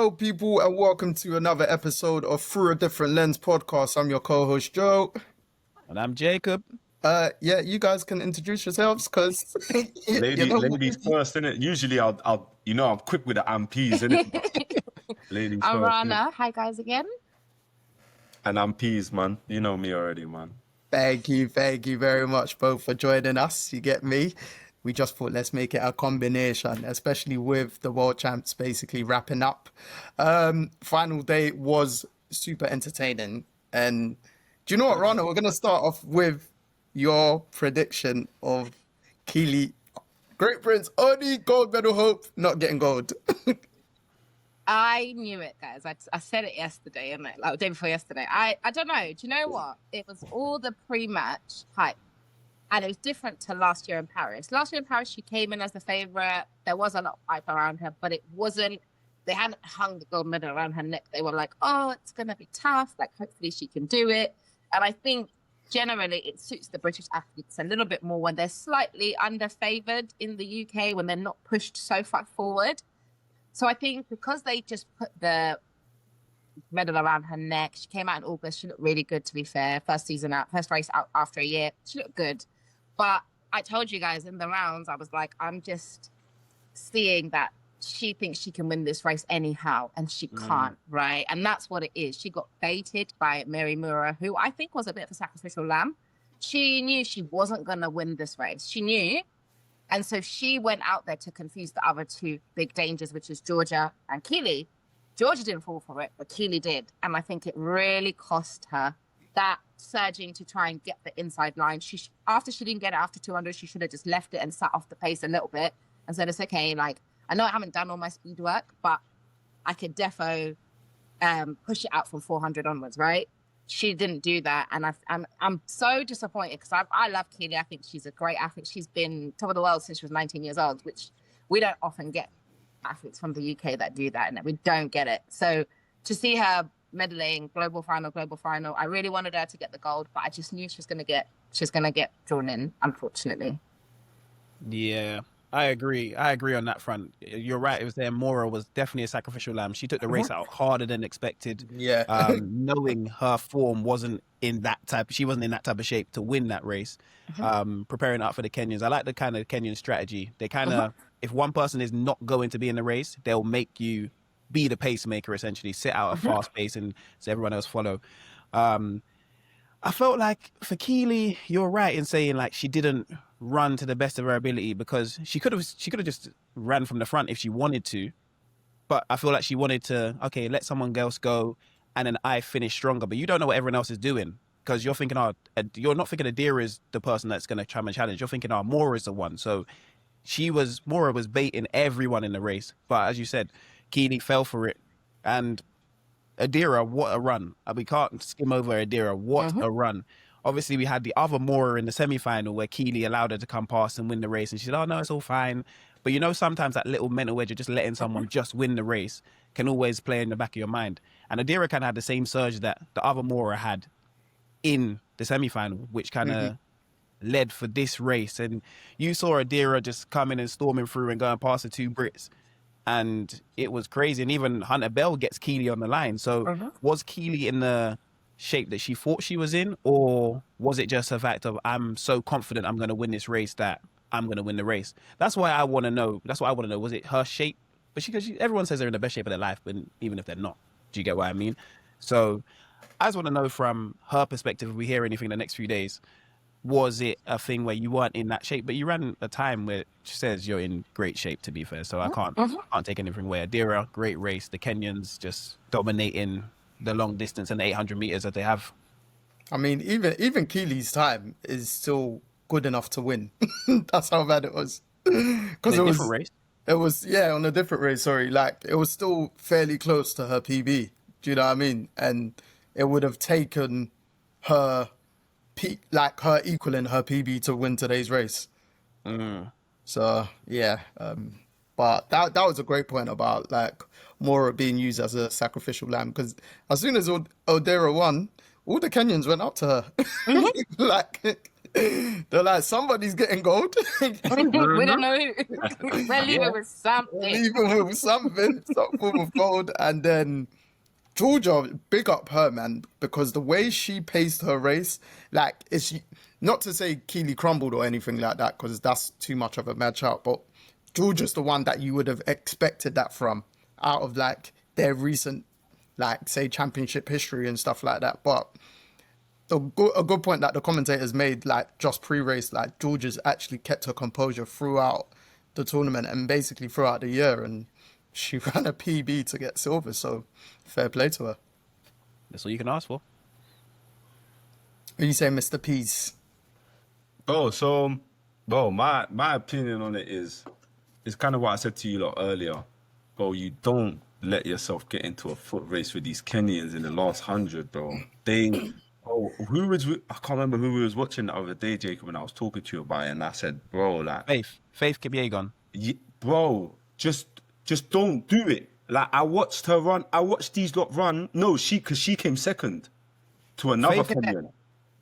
Hello, people, and welcome to another episode of Through a Different Lens podcast. I'm your co-host, Joe. And I'm Jacob. Yeah, you guys can introduce yourselves, because ladies first, innit? Usually, I'm quick with the Peez, innit? Ladies I'm first. Rana. Hi, guys, again. And I'm Peez, man. You know me already, man. Thank you very much both for joining us. You get me? We just thought let's make it a combination, especially with the World Champs basically wrapping up. Final day was super entertaining. And do you know what, Rana? We're going to start off with your prediction of Keely, Great Prince, only gold medal hope, not getting gold. I knew it, guys. I said it yesterday, like the day before yesterday. I don't know. Do you know what? It was all the pre-match hype. And it was different to last year in Paris. Last year in Paris, she came in as the favourite. There was a lot of hype around her, but it wasn't, they hadn't hung the gold medal around her neck. They were like, oh, it's going to be tough. Like, hopefully she can do it. And I think generally it suits the British athletes a little bit more when they're slightly under-favoured in the UK, when they're not pushed so far forward. So I think because they just put the medal around her neck, she came out in August. She looked really good, to be fair. First race out after a year. She looked good. But I told you guys in the rounds, I was like, I'm just seeing that she thinks she can win this race anyhow, and she can't, right? And that's what it is. She got baited by Mary Moore, who I think was a bit of a sacrificial lamb. She knew she wasn't going to win this race. She knew. And so she went out there to confuse the other two big dangers, which is Georgia and Keely. Georgia didn't fall for it, but Keely did. And I think it really cost her that surging to try and get the inside line. After she didn't get it after 200, she should have just left it and sat off the pace a little bit and said, it's okay. Like, I know I haven't done all my speed work, but I could defo push it out from 400 onwards, right? She didn't do that. And I'm so disappointed because I love Keely. I think she's a great athlete. She's been top of the world since she was 19 years old, which we don't often get athletes from the UK that do that, and we don't get it. So to see her medaling global final, I really wanted her to get the gold, but I just knew she was gonna get drawn in, unfortunately. Yeah, I agree on that front. You're right. It was there. Mora was definitely a sacrificial lamb. She took the race out harder than expected. Yeah. Knowing her form wasn't in that type of shape to win that race. Preparing up for the Kenyans. I like the kind of Kenyan strategy. They kind of, if one person is not going to be in the race, they'll make you be the pacemaker, essentially, sit out a fast pace and so everyone else follow. I felt like for Keely, you're right in saying like she didn't run to the best of her ability, because she could have just ran from the front if she wanted to. But I feel like she wanted to, okay, let someone else go and then I finish stronger. But you don't know what everyone else is doing, because you're thinking, you're not thinking Odira is the person that's going to try and challenge. You're thinking, Mora is the one. So Mora was baiting everyone in the race. But as you said, Keely fell for it. And Odira, what a run. We can't skim over Odira. What a run. Obviously, we had the other Mora in the semi-final where Keely allowed her to come past and win the race. And she said, oh, no, it's all fine. But sometimes that little mental wedge of just letting someone just win the race can always play in the back of your mind. And Odira kind of had the same surge that the other Mora had in the semi-final, which kind of led for this race. And you saw Odira just coming and storming through and going past the two Brits. And it was crazy. And even Hunter Bell gets Keely on the line. So was Keely in the shape that she thought she was in? Or was it just a fact of, I'm so confident I'm going to win this race that I'm going to win the race? That's why I want to know. Was it her shape? But everyone says they're in the best shape of their life, but even if they're not. Do you get what I mean? So I just want to know from her perspective, if we hear anything in the next few days, was it a thing where you weren't in that shape, but you ran a time where she says you're in great shape, to be fair. So I can't take anything away. Odira, great race. The Kenyans just dominating the long distance and the 800 meters that they have. I mean, even Keely's time is still good enough to win. That's how bad it was. Because it was different race. It was, on a different race. Sorry, like it was still fairly close to her PB. Do you know what I mean? And it would have taken her her equaling her PB to win today's race. So but that was a great point about like Mora being used as a sacrificial lamb, because as soon as Odira won, all the Kenyans went up to her. Like They're like, somebody's getting gold. we don't know who. We're leaving with something. Leaving with something, some form of gold. And then Georgia, big up her, man, because the way she paced her race, like, it's not to say Keely crumbled or anything like that, because that's too much of a match out, but Georgia's the one that you would have expected that from out of, like, their recent, like, say, championship history and stuff like that. But a good point that the commentators made, like, just pre-race, like, Georgia's actually kept her composure throughout the tournament and basically throughout the year, and she ran a PB to get silver, so fair play to her. That's all you can ask for. What do you say, Mr. Peez? My opinion on it is kind of what I said to you lot earlier. Bro, you don't let yourself get into a foot race with these Kenyans in the last 100, bro. Who was I can't remember who we was watching the other day, Jacob, when I was talking to you about it, and I said, bro, like Faith Kipyegon. Bro, just don't do it. Like, I watched her run. I watched these lot run. No, because she came second to another Kenyan.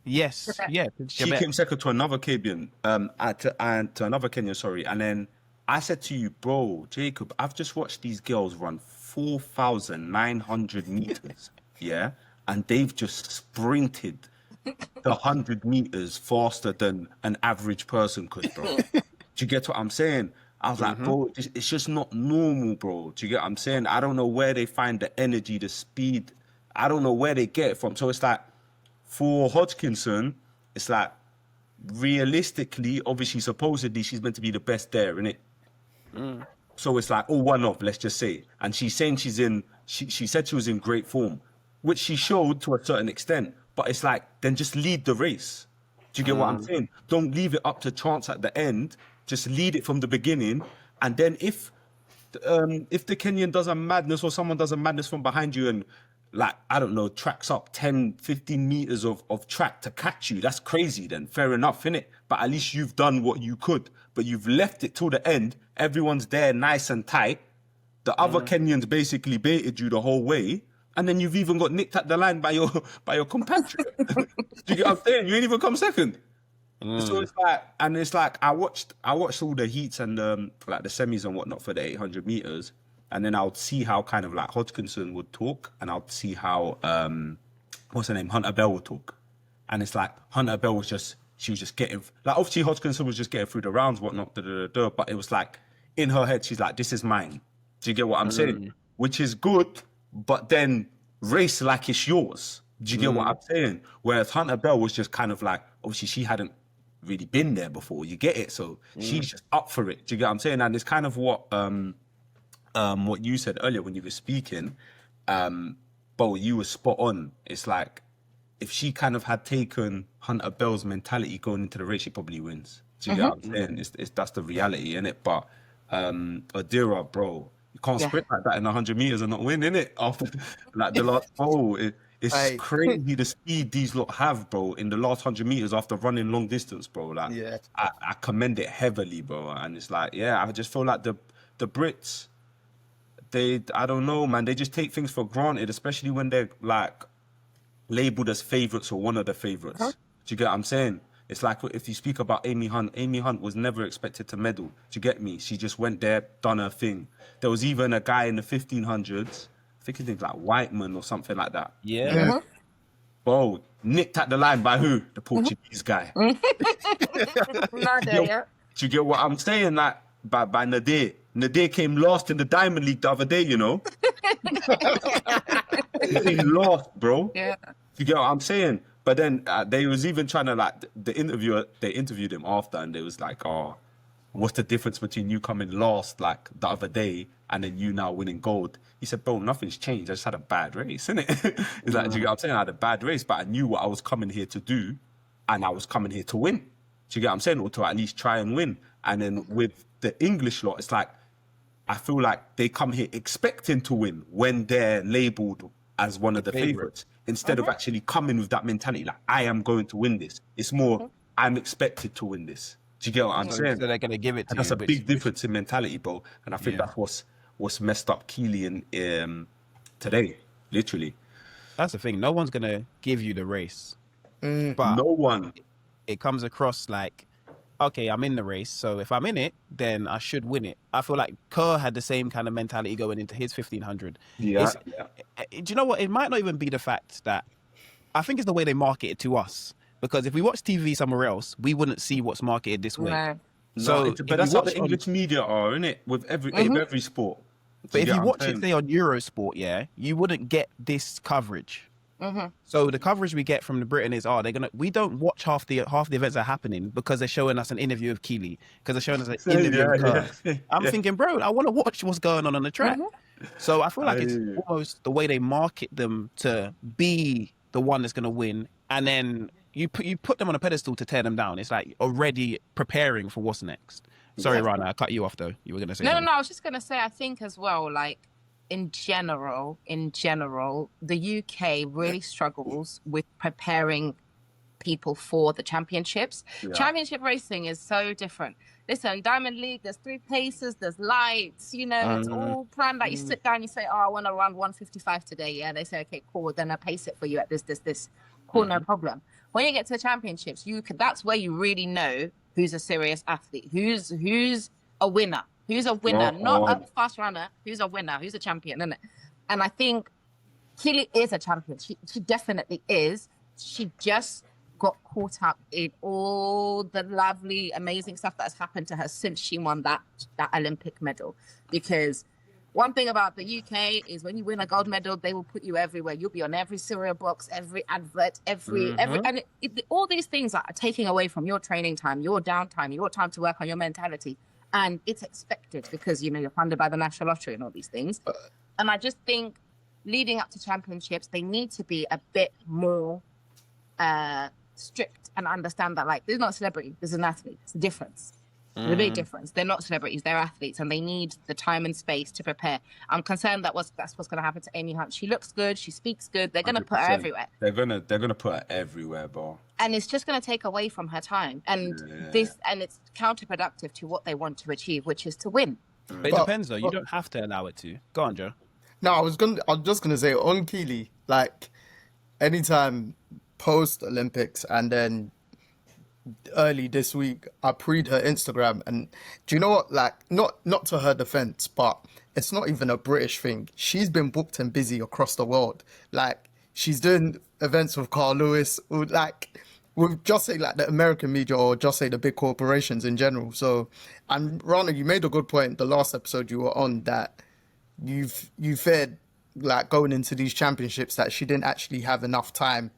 Yes, yeah. She came second to another Kenyan, to another Kenyan, sorry. And then I said to you, bro, Jacob, I've just watched these girls run 4,900 meters, yeah? And they've just sprinted the 100 meters faster than an average person could, bro. Do you get what I'm saying? I was like, bro, it's just not normal, bro. Do you get what I'm saying? I don't know where they find the energy, the speed. I don't know where they get it from. So it's like, for Hodgkinson, it's like, realistically, obviously, supposedly, she's meant to be the best there, innit? So it's like, one off, let's just say. And she's saying she said she was in great form, which she showed to a certain extent. But it's like, then just lead the race. Do you get what I'm saying? Don't leave it up to chance at the end. Just lead it from the beginning. And then if the Kenyan does a madness or someone does a madness from behind you and, like, I don't know, tracks up 10, 15 meters of track to catch you, that's crazy then. Fair enough, innit? But at least you've done what you could. But you've left it till the end. Everyone's there nice and tight. The other Kenyans basically baited you the whole way. And then you've even got nicked at the line by your compatriot. Do you get what I'm saying? You ain't even come second. So it's like, I watched all the heats and like the semis and whatnot for the 800 meters. And then I would see how kind of like Hodgkinson would talk, and I would see how what's her name, Hunter Bell would talk. And it's like Hunter Bell was just getting, like, obviously Hodgkinson was just getting through the rounds, whatnot, but it was like in her head she's like, this is mine. Do you get what I'm saying? Which is good, but then race like it's yours. Do you get what I'm saying? Whereas Hunter Bell was just kind of like, obviously she hadn't really been there before. You get it? So she's just up for it. Do you get what I'm saying? And it's kind of what you said earlier when you were speaking. Bo, you were spot on. It's like, if she kind of had taken Hunter Bell's mentality going into the race, she probably wins. Do you get what I'm saying? That's the reality, innit? But Odira, bro, you can't sprint like that in 100 meters and not win, innit? After like the last, it's crazy the speed these lot have, bro, in the last 100 meters after running long distance, bro. Like, I commend it heavily, bro. And it's like, I just feel like the Brits, I don't know, man. They just take things for granted, especially when they're like labeled as favorites or one of the favorites. Do you get what I'm saying? It's like if you speak about Amy Hunt was never expected to medal. Do you get me? She just went there, done her thing. There was even a guy in the 1500s, I think his name's like Whiteman or something like that. Yeah. Bro, nicked at the line by who? The Portuguese guy. Do you get what I'm saying? Like, by Nadir. Nadir came last in the Diamond League the other day, you know? He came last, bro. Yeah. You get what I'm saying? But then they was even trying to, like, they interviewed him after, and they was like, oh, what's the difference between you coming last, like, the other day and then you now winning gold? He said, bro, nothing's changed. I just had a bad race, innit? He's like, do you get what I'm saying? I had a bad race, but I knew what I was coming here to do, and I was coming here to win. Do you get what I'm saying? Or to at least try and win. And then with the English lot, it's like, I feel like they come here expecting to win when they're labelled as one of the favourites, instead of actually coming with that mentality, like, I am going to win this. It's more, I'm expected to win this. Do you get what I'm saying? So they're going to give it to you. That's a big difference in mentality, bro. And I think that's what's messed up Keely in today, literally. That's the thing. No one's going to give you the race. But no one. it comes across like, okay, I'm in the race, so if I'm in it, then I should win it. I feel like Kerr had the same kind of mentality going into his 1500. Yeah, Do you know what? It might not even be the fact that, I think it's the way they market it to us. Because if we watch TV somewhere else, we wouldn't see what's marketed this way. No. So, but that's how the English media are, isn't it? With every sport. But if you watch it, say, on Eurosport, yeah, you wouldn't get this coverage. So the coverage we get from the Britain is, we don't watch half the events that are happening because they're showing us an interview of Keely, because they're showing us an interview of Kerr. I'm thinking, bro, I want to watch what's going on the track. So I feel like it's almost the way they market them to be the one that's going to win, and then you put them on a pedestal to tear them down. It's like already preparing for what's next. Sorry, Rana, I cut you off though. You were going to say something. No. I was just going to say, I think as well, like, in general, the UK really struggles with preparing people for the championships. Yeah. Championship racing is so different. Listen, Diamond League, there's 3 paces, there's lights, it's all planned. Like, you sit down, you say, oh, I want to run 155 today. Yeah, they say, okay, cool, then I'll pace it for you at this. Cool, no problem. When you get to the championships, that's where you really know who's a serious athlete, who's a winner. Who's a winner, not a fast runner. Who's a winner? Who's a champion, isn't it? And I think Keely is a champion. She definitely is. She just got caught up in all the lovely, amazing stuff that has happened to her since she won that Olympic medal. Because one thing about the UK is when you win a gold medal, they will put you everywhere. You'll be on every cereal box, every advert, every and all these things are taking away from your training time, your downtime, your time to work on your mentality. And it's expected because, you're funded by the National Lottery and all these things. And I just think leading up to championships, they need to be a bit more strict and understand that, like, there's not a celebrity, there's an athlete. It's a difference. There's a big difference. They're not celebrities, they're athletes, and they need the time and space to prepare. I'm concerned that's what's going to happen to Amy Hunt. She looks good, she speaks good. They're going to put her everywhere. They're gonna put her everywhere, bro. And it's just going to take away from her time. And it's counterproductive to what they want to achieve, which is to win. But it depends, though. You don't have to allow it to. Go on, Joe. No, I was just gonna say on Keely, like, anytime post Olympics and then early this week, I pre'd her Instagram, and do you know what? Like, not to her defense, but it's not even a British thing. She's been booked and busy across the world. Like, she's doing events with Carl Lewis, or like, with just say like the American media, or just say the big corporations in general. So, and Rana, you made a good point the last episode you were on, that you feared, like, going into these championships, that she didn't actually have enough time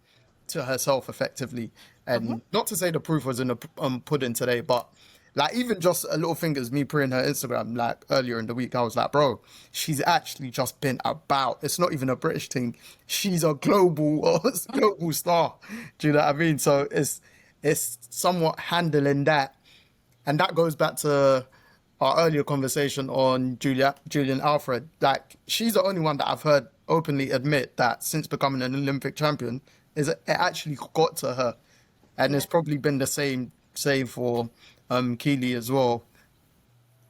to herself effectively. And not to say the proof was in the pudding today, but like, even just a little thing as me preying her Instagram, like, earlier in the week, I was like, bro, she's actually just been about. It's not even a British thing. She's a global star. Do you know what I mean? So it's somewhat handling that. And that goes back to our earlier conversation on Julian Alfred. Like, she's the only one that I've heard openly admit that since becoming an Olympic champion, it actually got to her. And it's probably been the same for Keely as well.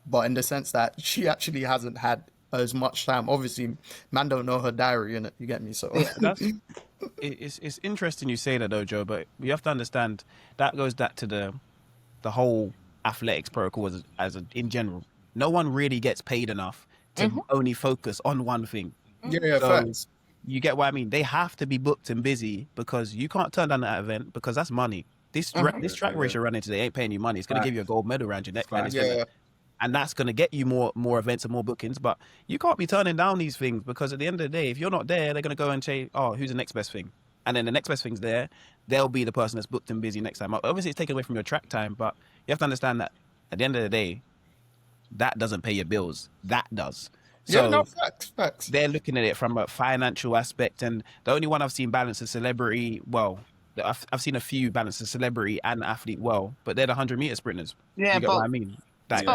But in the sense that she actually hasn't had as much time. Obviously, man don't know her diary, innit? You get me? So it's interesting you say that, though, Joe, but you have to understand that goes back to the whole athletics protocol in general. No one really gets paid enough to only focus on one thing. Yeah, facts. You get what I mean? They have to be booked and busy, because you can't turn down that event, because that's money. This track race you're running today ain't paying you money. It's going to give you a gold medal around your neck. And that's going to get you more events and more bookings. But you can't be turning down these things, because at the end of the day, if you're not there, they're going to go and say, oh, who's the next best thing? And then the next best thing's there. They'll be the person that's booked and busy next time. Obviously, it's taken away from your track time, but you have to understand that at the end of the day, that doesn't pay your bills. That does. So facts. They're looking at it from a financial aspect, and the only one I've seen balance a celebrity, well, I've seen a few balance a celebrity and athlete well, but they're the 100-meter sprinters. Yeah, you get what I mean? Like,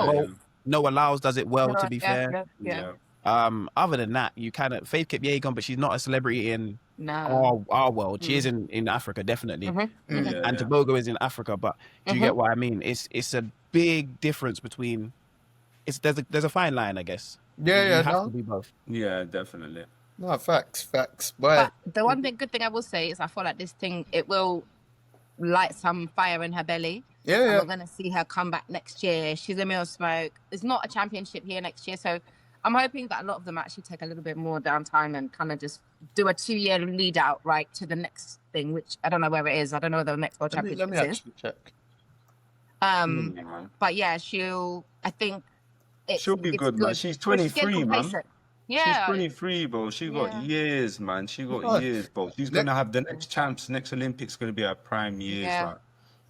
Noah Lyles does it well, to be fair. Yeah. Other than that, you kind of Faith Kipyegon, but she's not a celebrity in our world. She is in Africa, definitely. And Tobago is in Africa, but do you get what I mean? It's a big difference between. There's a fine line, I guess. You have to be both. Yeah, definitely. No, facts. But the good thing I will say is, I feel like this thing, it will light some fire in her belly. Yeah, And yeah. we're going to see her come back next year. She's a meal smoke. It's not a championship here next year. So I'm hoping that a lot of them actually take a little bit more downtime and kind of just do a 2-year lead out right to the next thing, which I don't know where it is. I don't know where the next World Let me Championship is. actually check. But yeah, I think She'll be it's good, man. She's But she's 23, getting man. complacent. Yeah. She's 23, bro. She got Yeah. years, man. She got Oh. years, bro. She's gonna have the next champs, next Olympics, gonna be her prime years. Yeah. Like,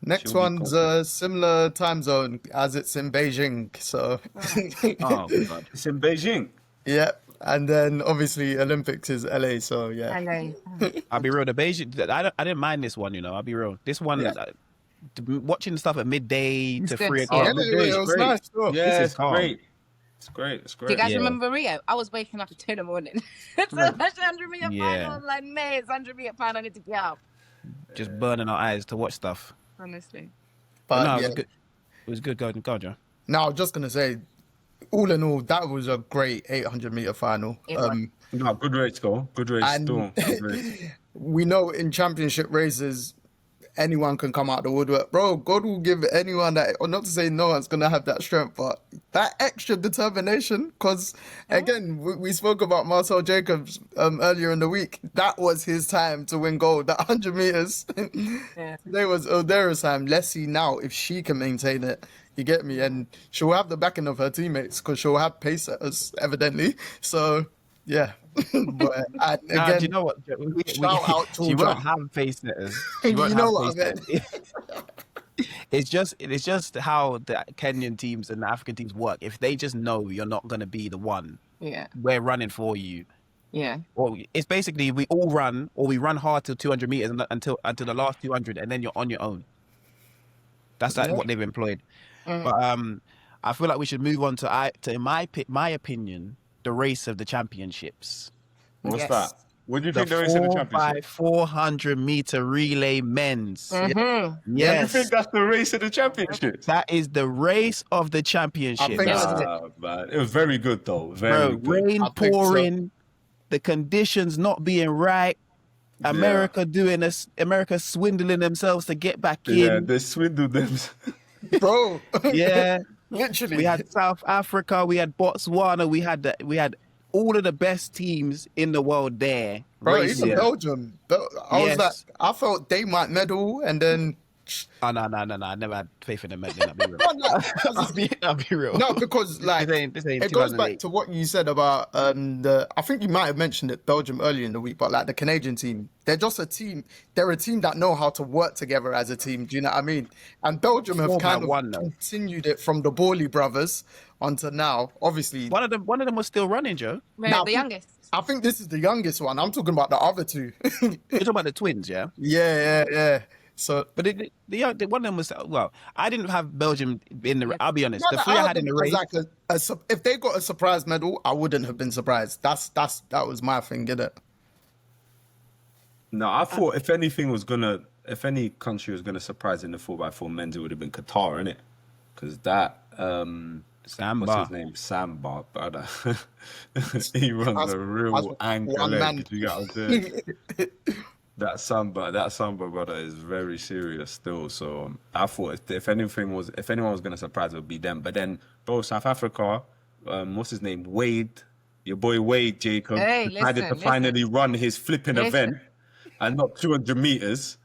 Next she'll be one's good. similar time zone as it's in Beijing. So, Oh god. It's in Beijing. yeah. And then obviously Olympics is LA. So, yeah. LA. I'll be real. The Beijing, I didn't mind this one. You know, I'll be real. This one, Yeah. watching stuff at midday It's to good 3 to see. o'clock. Yeah, midday is it was great. nice. Sure. Yeah, This is it's calm. great. It's great. It's Do you great. guys Yeah. remember Rio? I was waking up at 2 in the morning. It's a 100-meter Yeah. final. I'm like, mate, it's 100-meter final. I need to get up. Just burning our eyes to watch stuff. Honestly. But, no, yeah. it was good. It was good. Go, Joe. No, I was just going to say, all in all, that was a great 800-meter final. It was. No, good race, though. Good race, And still. Good race. we know in championship races, anyone can come out the woodwork. Bro, God will give anyone that, or not to say no one's going to have that strength, but that extra determination, because again, we spoke about Marcel Jacobs earlier in the week. That was his time to win gold, that 100 meters. Yeah. Today was Odira's time. Let's see now if she can maintain it. You get me? And she'll have the backing of her teammates because she'll have pace setters, evidently. So, yeah. But and Nah, again, do you know what? shout out to she Ja. won't have face setters. You know what I mean? It's just how the Kenyan teams and the African teams work. If they just know you're not going to be the one, Yeah. we're running for you. Yeah. Well, it's basically we all run, or we run hard till 200 meters until the last 200, and then you're on your own. That's like what they've employed. But I feel like we should move on to in my opinion, the race of the championships. What's Yes. that? What do you The think the race of the 4x championship? 400 meter relay men's. Mm-hmm. You Yes, think that's the race of the championship? that is the race of the championship. I think Nah, Man. It was very good, though. bro, Very good. rain I think so. pouring, the conditions not being right, America America swindling themselves to get back Yeah, in. they swindled them. bro, Yeah. literally. We had South Africa, we had Botswana, we had all of the best teams in the world there. Bro, racing. even Belgium. I was Yes. like, I felt they might medal, and then Oh, no. I never had faith in them. I'll be real. like, I'll be real. no, because like This ain't it goes back 2008. to what you said about I think you might have mentioned it, Belgium earlier in the week, but like the Canadian team, they're just a team. They're a team that know how to work together as a team. Do you know what I mean? And Belgium have 4 by kind of 1 though. continued it from the Bawley brothers onto now. Obviously, One of them was still running, Joe. Now, The youngest. I think this is the youngest one. I'm talking about the other two. You're talking about the twins, yeah? yeah. So But the one of them was, well, I didn't have Belgium in the, I'll be honest, the no, three I had in the race. like if they got a surprise medal, I wouldn't have been surprised. That was my thing, get it? No, I thought if any country was gonna surprise in the 4x4 men's, it would have been Qatar, innit? Because that Samba. what's his name? Samba, brother. He runs That's a real one ankle man. leg. You get what I'm saying? That Samba brother is very serious still. So I thought if anyone was gonna surprise, it would be them. But then, bro, South Africa, what's his name? Wade, your boy Wade Jacob, Hey, decided to listen. finally run his flipping event and not 200 meters.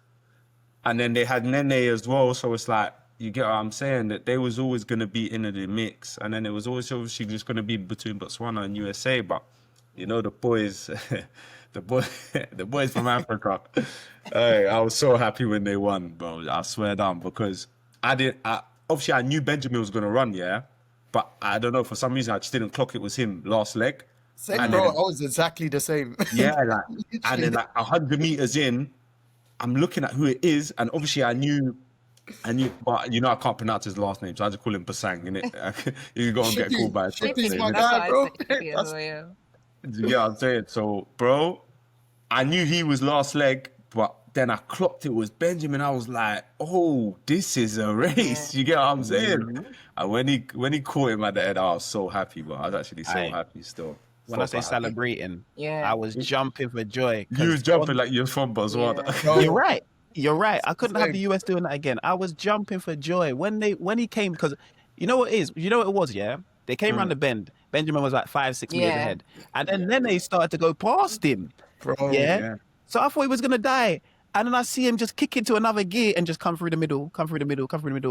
And then they had Nene as well. So it's like, you get what I'm saying? That they was always gonna be in the mix, and then it was always obviously just gonna be between Botswana and USA. But you know the boys. The boys from Africa. Hey, I was so happy when they won, bro. I swear down, because obviously I knew Benjamin was gonna run, yeah, but I don't know, for some reason I just didn't clock it was him last leg. Same, And bro. then- I was exactly the same. Yeah, and then 100 meters in, I'm looking at who it is, and obviously I knew, but I can't pronounce his last name, so I just call him Pasang, innit? You go and get called by his first Shippy's name, my innit? guy, bro. That's yeah. You get what I'm saying? So, bro, I knew he was last leg, but then I clocked it was Benjamin. I was like, oh, this is a race. You get what I'm saying? And when he caught him at the end, I was so happy, but I was actually so Aye. happy still. When I say Proper happy. celebrating, Yeah. I was jumping for joy. 'cause You was jumping like you're from Botswana. Bro, You're right. You're right. I couldn't have Same. the US doing that again. I was jumping for joy when he came, because you know what it is? You know what it was, yeah? They came around the bend. Benjamin was like 5-6 meters Yeah. ahead. And then they started to go past him. Bro. Yeah? Yeah. So I thought he was gonna die. And then I see him just kick into another gear and just come through the middle,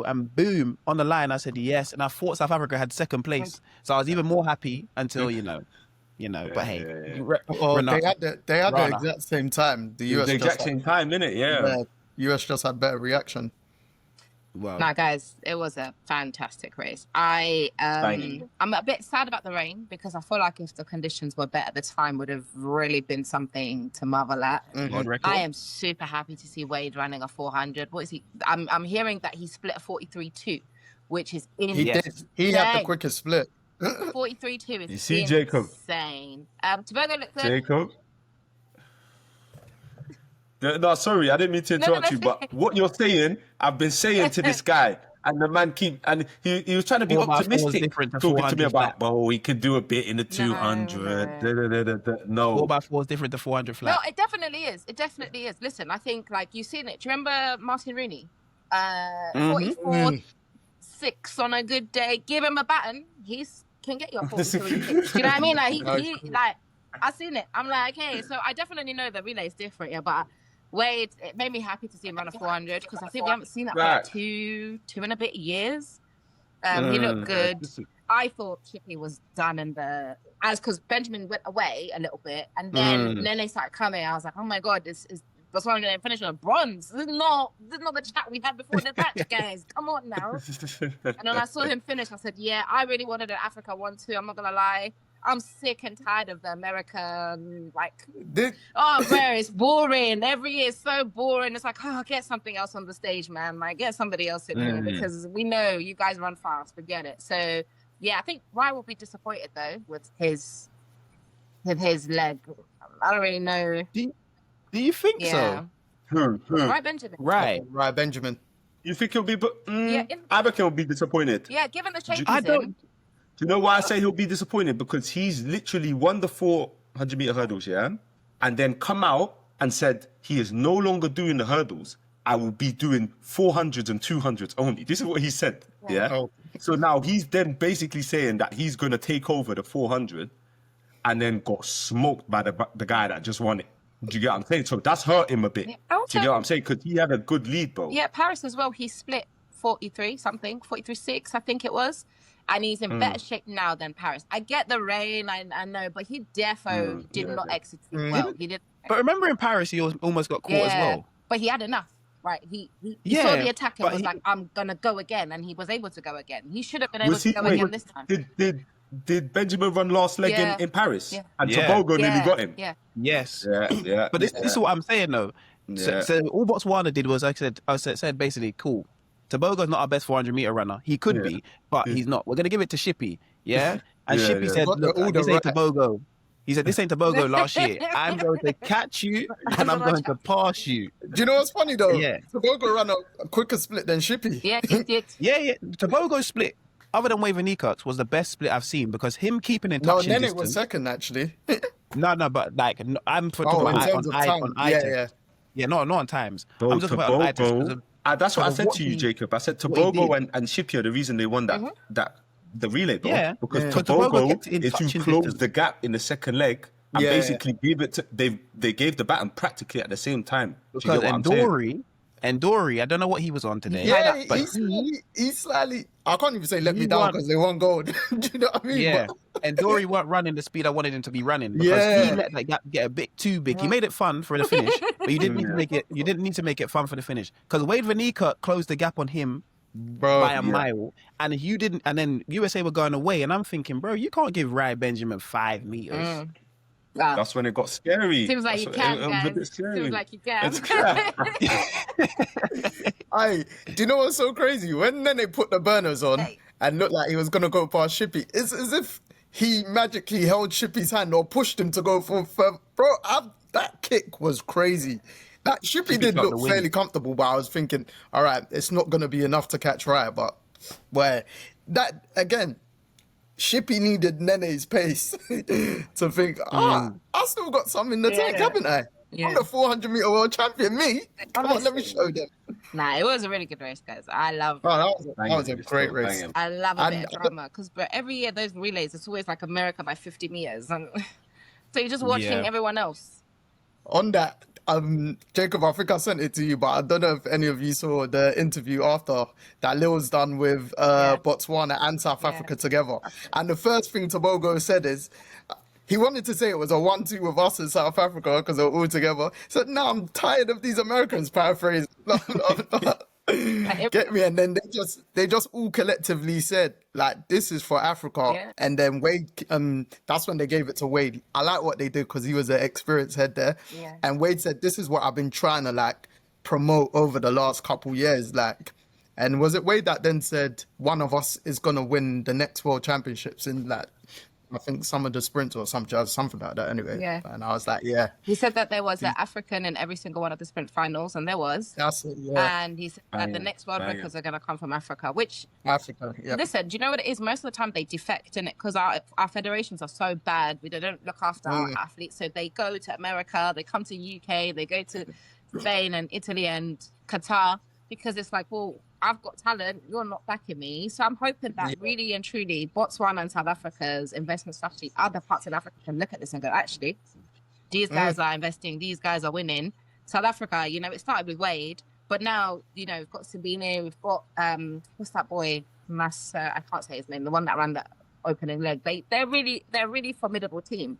and boom, on the line. I said yes. And I thought South Africa had second place. So I was even more happy until, but hey. Oh, they had the Runner. exact same time. The It was US the exact just same time, innit? Yeah. US just had better reaction. Well, No, guys, it was a fantastic race. I'm a bit sad about the rain because I feel like if the conditions were better, the time would have really been something to marvel at. world record. I am super happy to see Wade running a 400. What is he? I'm hearing that he split a 43.2, which is He insane. did. He had the quickest split. 43.2 is You see, Jacob? insane. Tobago looked good. Jacob? No, sorry, I didn't mean to interrupt you, but what you're saying, I've been saying to this guy, and the man he was trying to be 4x4 was optimistic, different to talking to me 400 about, flat. he could do a bit in the 200. No. 4x4 is different to 400 flat. No, it definitely is. It definitely is. Listen, I think like you've seen it. Do you remember Martin Rooney? 44.6 on a good day. Give him a baton, can get you a 43. Do you know what I mean? Like he I've seen it. I'm like, okay, so I definitely know the relay is different, yeah, but Wade, it made me happy to see him run a 400 because I think we haven't seen that for like two and a bit years. He looked good. I thought Chippy was done because Benjamin went away a little bit, and then they started coming. I was like, oh my god, this is going to finish on a bronze. This is not the chat we had before the match, guys. Come on now. And then I saw him finish. I said, yeah, I really wanted an Africa 1-2. I'm not gonna lie. I'm sick and tired of the American, where it's boring. Every year it's so boring. It's like, get something else on the stage, man. Like, get somebody else in here because we know you guys run fast. Forget it. So, yeah, I think Ryan will be disappointed, though, with his leg. I don't really know. Do you think so? Right, Benjamin? Right. Right, Benjamin. You think he'll be... Yeah, I reckon he'll be disappointed. Yeah, given the shape I he's in. Do you know why I say he'll be disappointed? Because he's literally won the 400-meter hurdles, yeah? And then come out and said he is no longer doing the hurdles. I will be doing 400s and 200s only. This is what he said, yeah? Oh. So now he's then basically saying that he's going to take over the 400 and then got smoked by the guy that just won it. Do you get what I'm saying? So that's hurt him a bit. Yeah. Do you get what I'm saying? Because he had a good lead, bro. Yeah, Paris as well. He split 43.6, I think it was. And he's in better shape now than Paris. I get the rain, I know, but he did not execute well. He did. But remember in Paris, he almost got caught as well. But he had enough, right? He saw the attack and was like, I'm going to go again. And he was able to go again. He should have been able to go again this time. Did Benjamin run last leg in Paris? Yeah. And Tobago nearly got him? Yeah. Yes. Yeah. But this is what I'm saying, though. Yeah. So all Botswana did was, I said basically, cool. Tobago's not our best 400-meter runner. He could be, but he's not. We're going to give it to Shippy, yeah? And Shippy said, look, this ain't Tobago. He said, this ain't Tobago last year. I'm going to catch you, and I'm going to pass you. Do you know what's funny, though? Yeah. Tobago ran a quicker split than Shippy. Yeah, he did. Yeah. Tobago's split, other than Wave and Nikot's, was the best split I've seen because him keeping in touch. No, Nene was second, actually. No, but like, I'm talking in about terms of time. on items. Yeah, not on times. Bro, I'm just talking about items. That's what I said to you, Jacob. I said Tobago and Shippy are the reason they won the relay, bro. Yeah. Because Tobago Tobago kept it in is who touching closed distance. the gap in the second leg and basically gave it to they gave the baton practically at the same time. Because Dory, I don't know what he was on today. Yeah, but he's slightly. I can't even say let me down because they won gold. Do you know what I mean? Yeah, and Dory weren't running the speed I wanted him to be running because he let that gap get a bit too big. He made it fun for the finish, but you didn't need to make it. You didn't need to make it fun for the finish because Wade Vanika closed the gap on him by a mile, and you didn't. And then USA were going away, and I'm thinking, bro, you can't give Ryan Benjamin 5 meters. That's when it got scary. Seems like you can, it was a bit scary. Seems like you can. Do you know what's so crazy? When then they put the burners on and looked like he was gonna go past Shippy, it's as if he magically held Shippy's hand or pushed him to go for further. Bro, that kick was crazy. That Shippy did look fairly comfortable, but I was thinking, all right, it's not gonna be enough to catch Ryan. But where that again. Shippy needed Nene's pace to think, I still got some in the tank, haven't I? Yeah. I'm the 400-meter world champion. Me? Come on, let me Honestly. show them. Nah, it was a really good race, guys. I love Oh, it. that was a great race. I love a And bit of drama because every year those relays, it's always like America by 50 meters. And so you're just watching Yeah. everyone else. on that, Jacob, I think I sent it to you, but I don't know if any of you saw the interview after that Lil's done with Botswana and South Africa together. And the first thing Tobogo said is, he wanted to say it was a 1-2 with us in South Africa because they're all together. He said, no, I'm tired of these Americans, paraphrase. Get me? And then they just all collectively said, like, this is for Africa. Yeah. And then Wade, that's when they gave it to Wade. I like what they did because he was an experienced head there. Yeah. And Wade said, this is what I've been trying to like promote over the last couple years. Like, and was it Wade that then said one of us is gonna win the next World Championships in like, I think some of the sprints or something like that anyway. Yeah. And I was like, yeah, He said that there was an African in every single one of the sprint finals, and there was. that's it. Yeah. And he said that the next world records are going to come from Africa, which, Africa. Yeah. listen, do you know what it is? Most of the time they defect in it because our federations are so bad. We don't look after our athletes. So they go to America, they come to UK, they go to Spain and Italy and Qatar because it's like, well, I've got talent, you're not backing me. So I'm hoping that really and truly Botswana and South Africa's investment strategy, other parts of Africa can look at this and go, actually, these guys are investing, these guys are winning. South Africa, you know, it started with Wade, but now, you know, we've got Sabine, we've got, what's that boy? I can't say his name, the one that ran the opening leg. They're a really formidable team.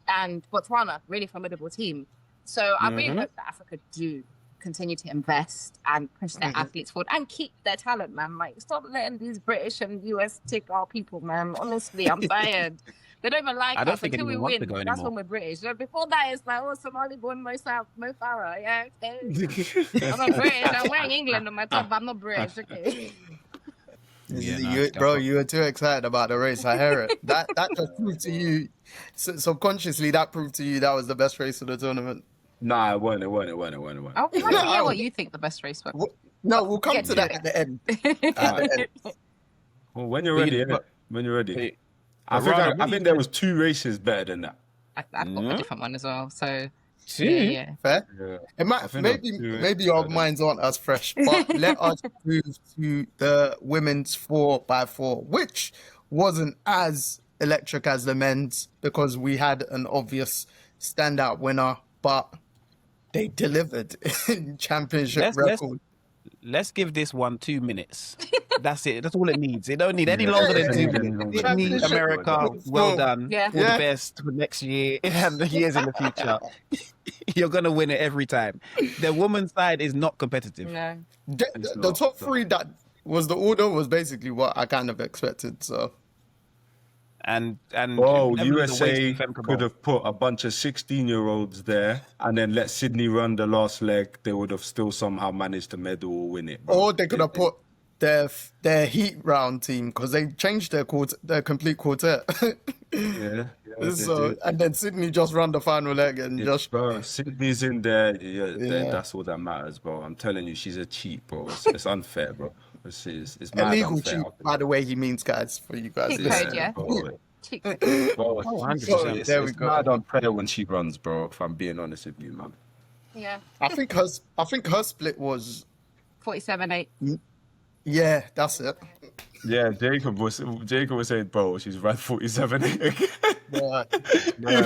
And Botswana, really formidable team. So I really hope that Africa do continue to invest and push their athletes forward and keep their talent, man. Like, stop letting these British and US take our people, man. Honestly, I'm tired. They don't even like I don't us think until we anyone wants win. to go That's anymore. when we're British. So before that, it's like, oh, Somali born Mo Farah. Yeah, okay. I'm not British. I'm wearing England on my top, but I'm not British. Okay. Yeah, You were too excited about the race. I hear it. That just proved to you, subconsciously, that proved to you that was the best race of the tournament. Nah, it wasn't. I want to hear what you think the best race was. No, we'll come Get to to that it. at the end. At the end. Well, when you're ready, innit? When you're ready. I think there was 2 races better than that. I've got a different one as well. So, See? yeah. Fair. Yeah. It might, I think maybe our minds aren't as fresh, but let us move to the women's 4x4, which wasn't as electric as the men's because we had an obvious standout winner, but they delivered in championship record. Let's give this one 2 minutes. That's it. That's all it needs. It don't need any longer than 2 minutes. It needs America. Well done. Yeah. All the best for next year and the years in the future. You're gonna win it every time. The women's side is not competitive. No. The top 3 that was the order was basically what I kind of expected. So And Oh, Netherlands are USA wasting Femke Bol. could have put a bunch of 16-year-olds there and then let Sydney run the last leg. They would have still somehow managed to medal or win it. Bro. or they could have put their heat round team because they changed their complete quartet. Yeah. So and then Sydney just ran the final leg and just Bro, Sydney's in there. Yeah, that's all that matters, bro. I'm telling you, she's a cheat, bro. It's unfair, bro. It's mad illegal unfair. cheat, by the way, he means, guys, for you guys. Cheat listening. code, yeah. Bro, Cheap. bro, 100%. There we it's go. mad unfair when she runs, bro. If I'm being honest with you, man. Yeah. I think her split was 47-8. yeah, that's it. Yeah, Jacob was saying, bro, she's run 47 again. Yeah.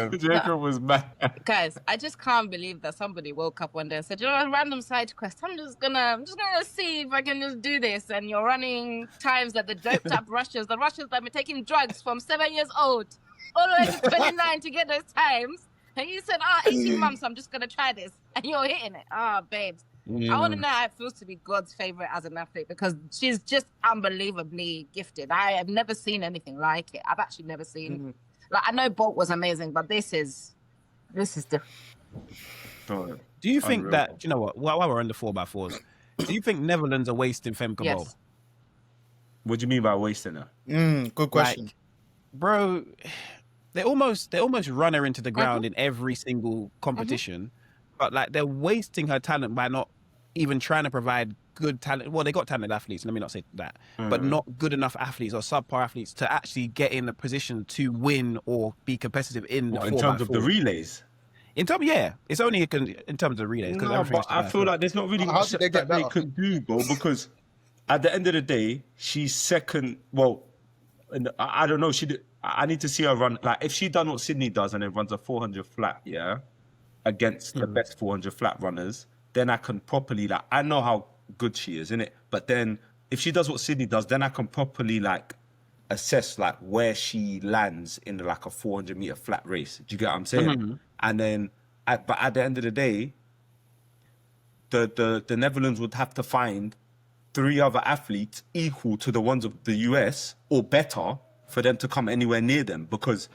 Jacob was mad. Guys, I just can't believe that somebody woke up one day and said, you know, a random side quest. I'm just gonna see if I can just do this. And you're running times that the doped up Russians, the Russians that have been taking drugs from 7 years old all the way to 29 to get those times. And you said, 18 months, I'm just gonna try this. And you're hitting it. Babes. I want to know how it feels to be God's favorite as an athlete because she's just unbelievably gifted. I have never seen anything like it. I've actually never seen. Like, I know Bolt was amazing, but this is different. Bro, Do you think unreal, that, bro. you know what, while we're on the 4x4s, do you think Netherlands are wasting Femke Bol? Yes. What do you mean by wasting her? Good question. Like, bro, they almost run her into the ground in every single competition, but like they're wasting her talent by not even trying to provide good talent. Well, they got talented athletes, let me not say that, but not good enough athletes or subpar athletes to actually get in a position to win or be competitive in the 4x4. In terms of the relays? In terms, yeah, it's only in terms of relays because No, everything. but I feel like there's not really How much did they get that they better? could do, bro. Because at the end of the day, she's second. Well, and I don't know. I need to see her run. Like if she done what Sydney does and then runs a 400 flat, yeah, against the best 400 flat runners, then I can properly like. I know how good she is, innit? But then if she does what Sydney does, then I can properly like assess like where she lands in like a 400 meter flat race. Do you get what I'm saying? And then, but at the end of the day, the Netherlands would have to find 3 other athletes equal to the ones of the US or better for them to come anywhere near them. Because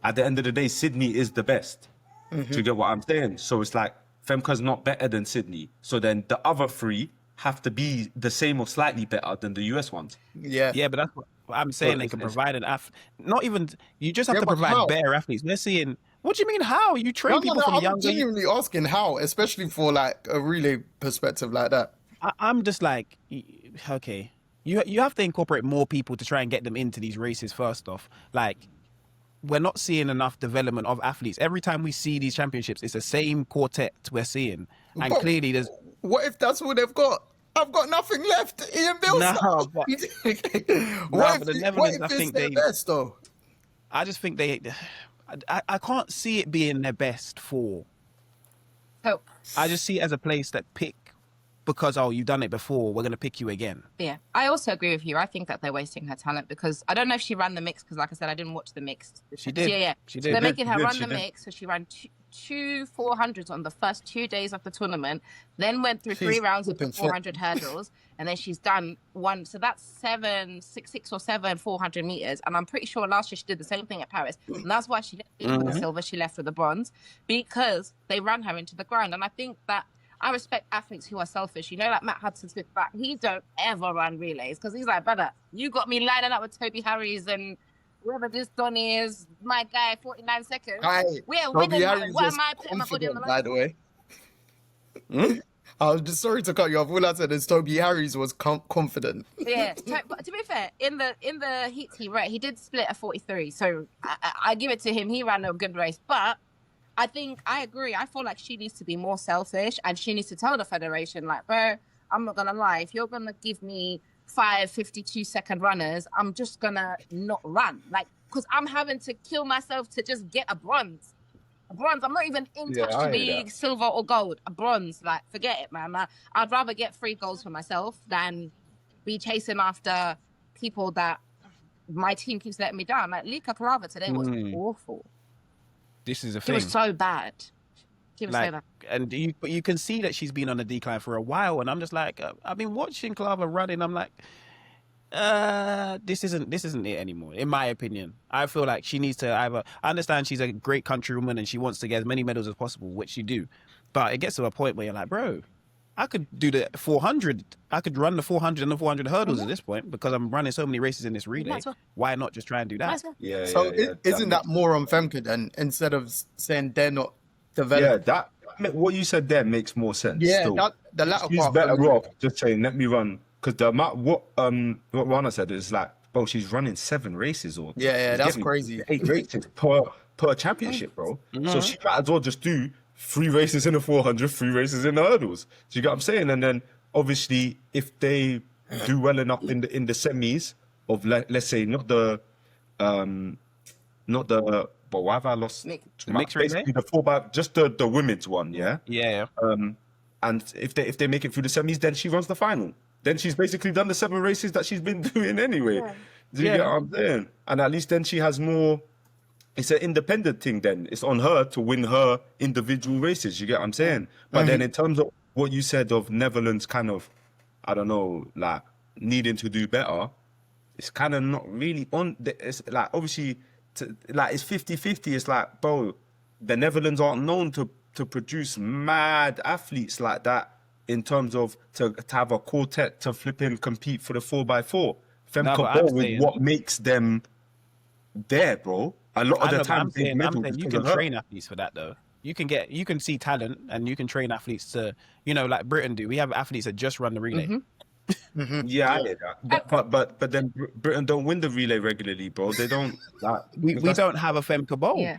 at the end of the day, Sydney is the best. Do you get what I'm saying? So it's like Femke's not better than Sydney. So then the other 3 have to be the same or slightly better than the US ones. Yeah. Yeah, but that's what I'm saying. They can provide an not even. You just have to but provide how? better athletes. We're seeing. What do you mean? How you train people from I'm younger? genuinely asking how, especially for like a relay perspective like that. I'm just like, okay, you have to incorporate more people to try and get them into these races. First off, like we're not seeing enough development of athletes. Every time we see these championships, it's the same quartet we're seeing, and But clearly there's. What if that's all they've got? I've got nothing left. Ian Bills. No, but- but the Netherlands, I think their they- best though? I just think I can't see it being their best for. So I just see it as a place that pick because you've done it before, we're gonna pick you again. yeah, I also agree with you. I think that they're wasting her talent because I don't know if she ran the mix because, like I said, I didn't watch the mixed. She did. Yeah. She So did. they're making her She did, run she the did. mix. So she ran two 400s on the first 2 days of the tournament, then went through 3 She's rounds of the flipping fit. 400 hurdles, and then she's done one. So that's 6 or 7 400 meters. And I'm pretty sure last year she did the same thing at Paris. And that's why she didn't leave with the silver. She left with the bronze because they ran her into the ground. And I think that I respect athletes who are selfish. You know, like Matt Hudson-Smith back, he don't ever run relays because he's like, brother, you got me lining up with Toby Harris and whoever this Donny is, my guy, 49 seconds. We're Toby winning. Man. Harris Why was am I putting my body on the confident, by line? the way. I was just sorry to cut you off. All I said is Toby Harris was confident. Yeah, but to be fair, in the heats he did split a 43, so I give it to him. He ran a good race, but I think I agree. I feel like she needs to be more selfish, and she needs to tell the federation, like, bro, I'm not gonna lie. If you're gonna give me 5 52-second runners, I'm just gonna not run, like, because I'm having to kill myself to just get a bronze. A bronze. I'm not even in touch to be silver or gold. A bronze, like, forget it, man. I'd rather get 3 golds for myself than be chasing after people that my team keeps letting me down. Like Lika Kalava today was awful. This is a She thing. was so bad. She was so bad. And you can see that she's been on a decline for a while, and I'm just like, I've been watching Clava running. I'm like, this isn't it anymore. In my opinion, I feel like she needs to either. I understand she's a great countrywoman and she wants to get as many medals as possible, which you do, but it gets to a point where you're like, bro, I could do the 400. I could run the 400 and the 400 hurdles at this point because I'm running so many races in this relay. Might as well. Why not just try and do Might that? as well. Yeah. So isn't that makes- more on Femke then, instead of saying they're not Yeah, developed? what you said there makes more sense. Yeah, still. the latter She's part. better off just saying, let me run. Because the amount, what Rana said is like, bro, she's running 7 races or Yeah, she's that's getting crazy. 8 races per championship, bro. So she might as well just do 3 races in the 400, 3 races in the hurdles. Do you get what I'm saying? And then obviously, if they do well enough in the semis of let's say not the but why have I lost Mixed. The mixed relay? basically the 4x, just the women's one, yeah. Yeah. And if they make it through the semis, then she runs the final. Then she's basically done the 7 races that she's been doing anyway. Yeah. Do you get what I'm saying? And at least then she has more. It's an independent thing. Then it's on her to win her individual races. You get what I'm saying? But then in terms of what you said of Netherlands, kind of, I don't know, like needing to do better, it's kind of not really on. It's like obviously, like it's 50-50. It's like, bro, the Netherlands aren't known to produce mad athletes like that in terms of to have a quartet to flipping compete for the 4x4. Femke but I'm Bol is saying- what makes them there, bro. A lot of the time, I'm saying you can her. train athletes for that though. You can see talent and you can train athletes to, like Britain do. We have athletes that just run the relay. Yeah, I hear that. But then Britain don't win the relay regularly, bro. They don't. Like, We don't have a Femke Bol. Yeah.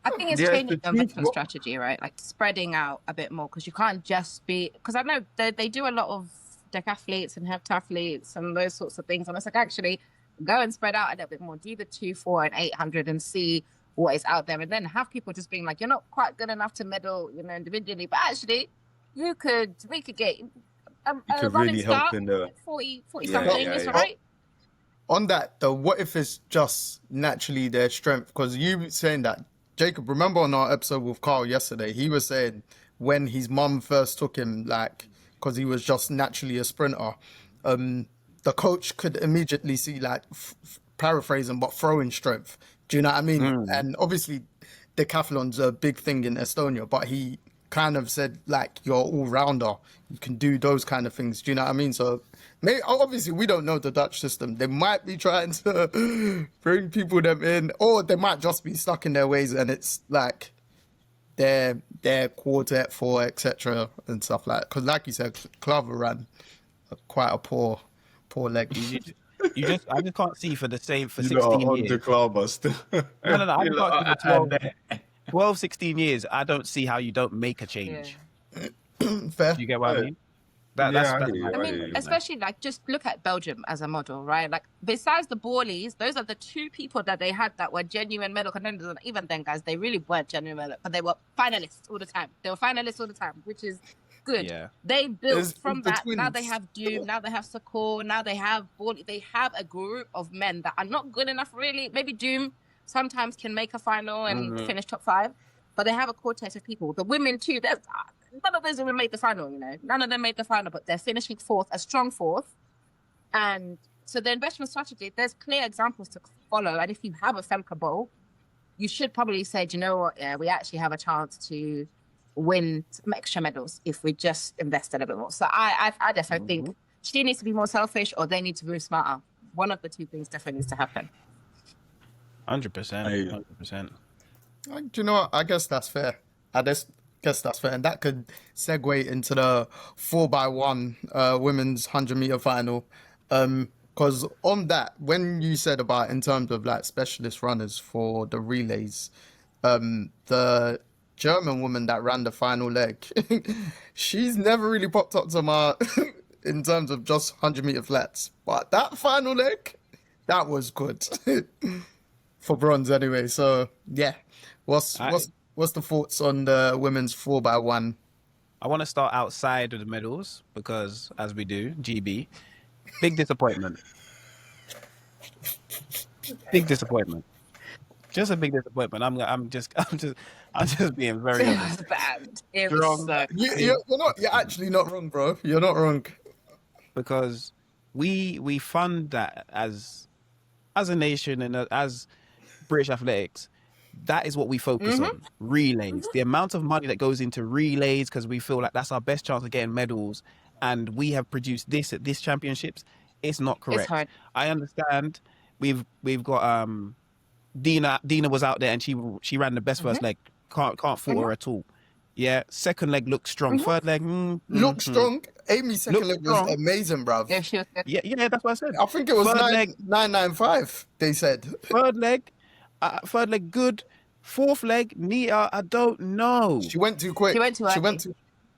I think it's Yes, changing the the team- investment strategy, right? Like spreading out a bit more because you can't just be. Because I know they do a lot of decathletes and heptathletes and those sorts of things. And it's like actually go and spread out a little bit more. Do the 2, 4, and 800 and see what is out there, and then have people just being like, you're not quite good enough to medal, individually, but actually, we could get a could running really help start in the 40 Yeah, something. yeah, It's yeah. all right. On that though, what if it's just naturally their strength? Because you saying that, Jacob, remember on our episode with Carl yesterday, he was saying when his mum first took him, like, because he was just naturally a sprinter, the coach could immediately see, like, paraphrasing, but throwing strength. Do you know what I mean? And obviously, decathlon's a big thing in Estonia, but he kind of said, like, you're all rounder. You can do those kind of things. Do you know what I mean? So, obviously, we don't know the Dutch system. They might be trying to bring people them in, or they might just be stuck in their ways, and it's like their quartet four, etc. and stuff like that. Because, like you said, Clover ran quite a poor leg. I just can't see for 16 on years. the club still. No, I You just lot can't see are- for 12, 16 years. I don't see how you don't make a change. Fair. Do you get what I mean? Yeah, That's I my hear you. I Yeah, mean, yeah. especially like just look at Belgium as a model, right? Like besides the Borleys, those are the two people that they had that were genuine medal contenders. And even then, guys, they really weren't genuine medal, but they were finalists all the time. Which is good. Yeah. They built There's from the that. Now they twins. have Doom. Now they have Sakor. Now they have Borley. They have a group of men that are not good enough, really. Maybe Doom sometimes can make a final and finish top 5, but they have a quartet of people. The women too. None of those women made the final, None of them made the final, but they're finishing 4th, a strong 4th. And so the investment strategy, there's clear examples to follow. And if you have a Femke Bol, you should probably say, do you know what? Yeah, we actually have a chance to win some extra medals if we just invest a little bit more. So I definitely think she needs to be more selfish, or they need to move smarter. One of the two things definitely needs to happen. 100%. 100%. Do you know what? I guess that's fair. Guess that's fair. And that could segue into the 4x1 women's 100-meter final. Because on that, when you said about in terms of like specialist runners for the relays, the German woman that ran the final leg, she's never really popped up to my in terms of just 100-meter flats. But that final leg, that was good for bronze anyway. So yeah, what's the thoughts on the women's 4x1? I want to start outside of the medals because, as we do, GB, big disappointment. Big disappointment. Just a big disappointment. I'm just being very It honest. was bad. It was so You're actually not wrong, bro. You're not wrong. Because we fund that as a nation and as British athletics. That is what we focus on. Relays. The amount of money that goes into relays, because we feel like that's our best chance of getting medals, and we have produced this at this championships. It's not correct. It's hard. I understand. We've got Dina was out there and she ran the best first leg. Can't fault her at all. Yeah, second leg looked strong. Third leg Look strong. Amy's second Look leg was strong. amazing, bruv. Yeah, she was good. Yeah, that's what I said. I think it was Third leg. 995, they said. Third leg good. Fourth leg, Nia, I don't know. She went too quick. She went too early.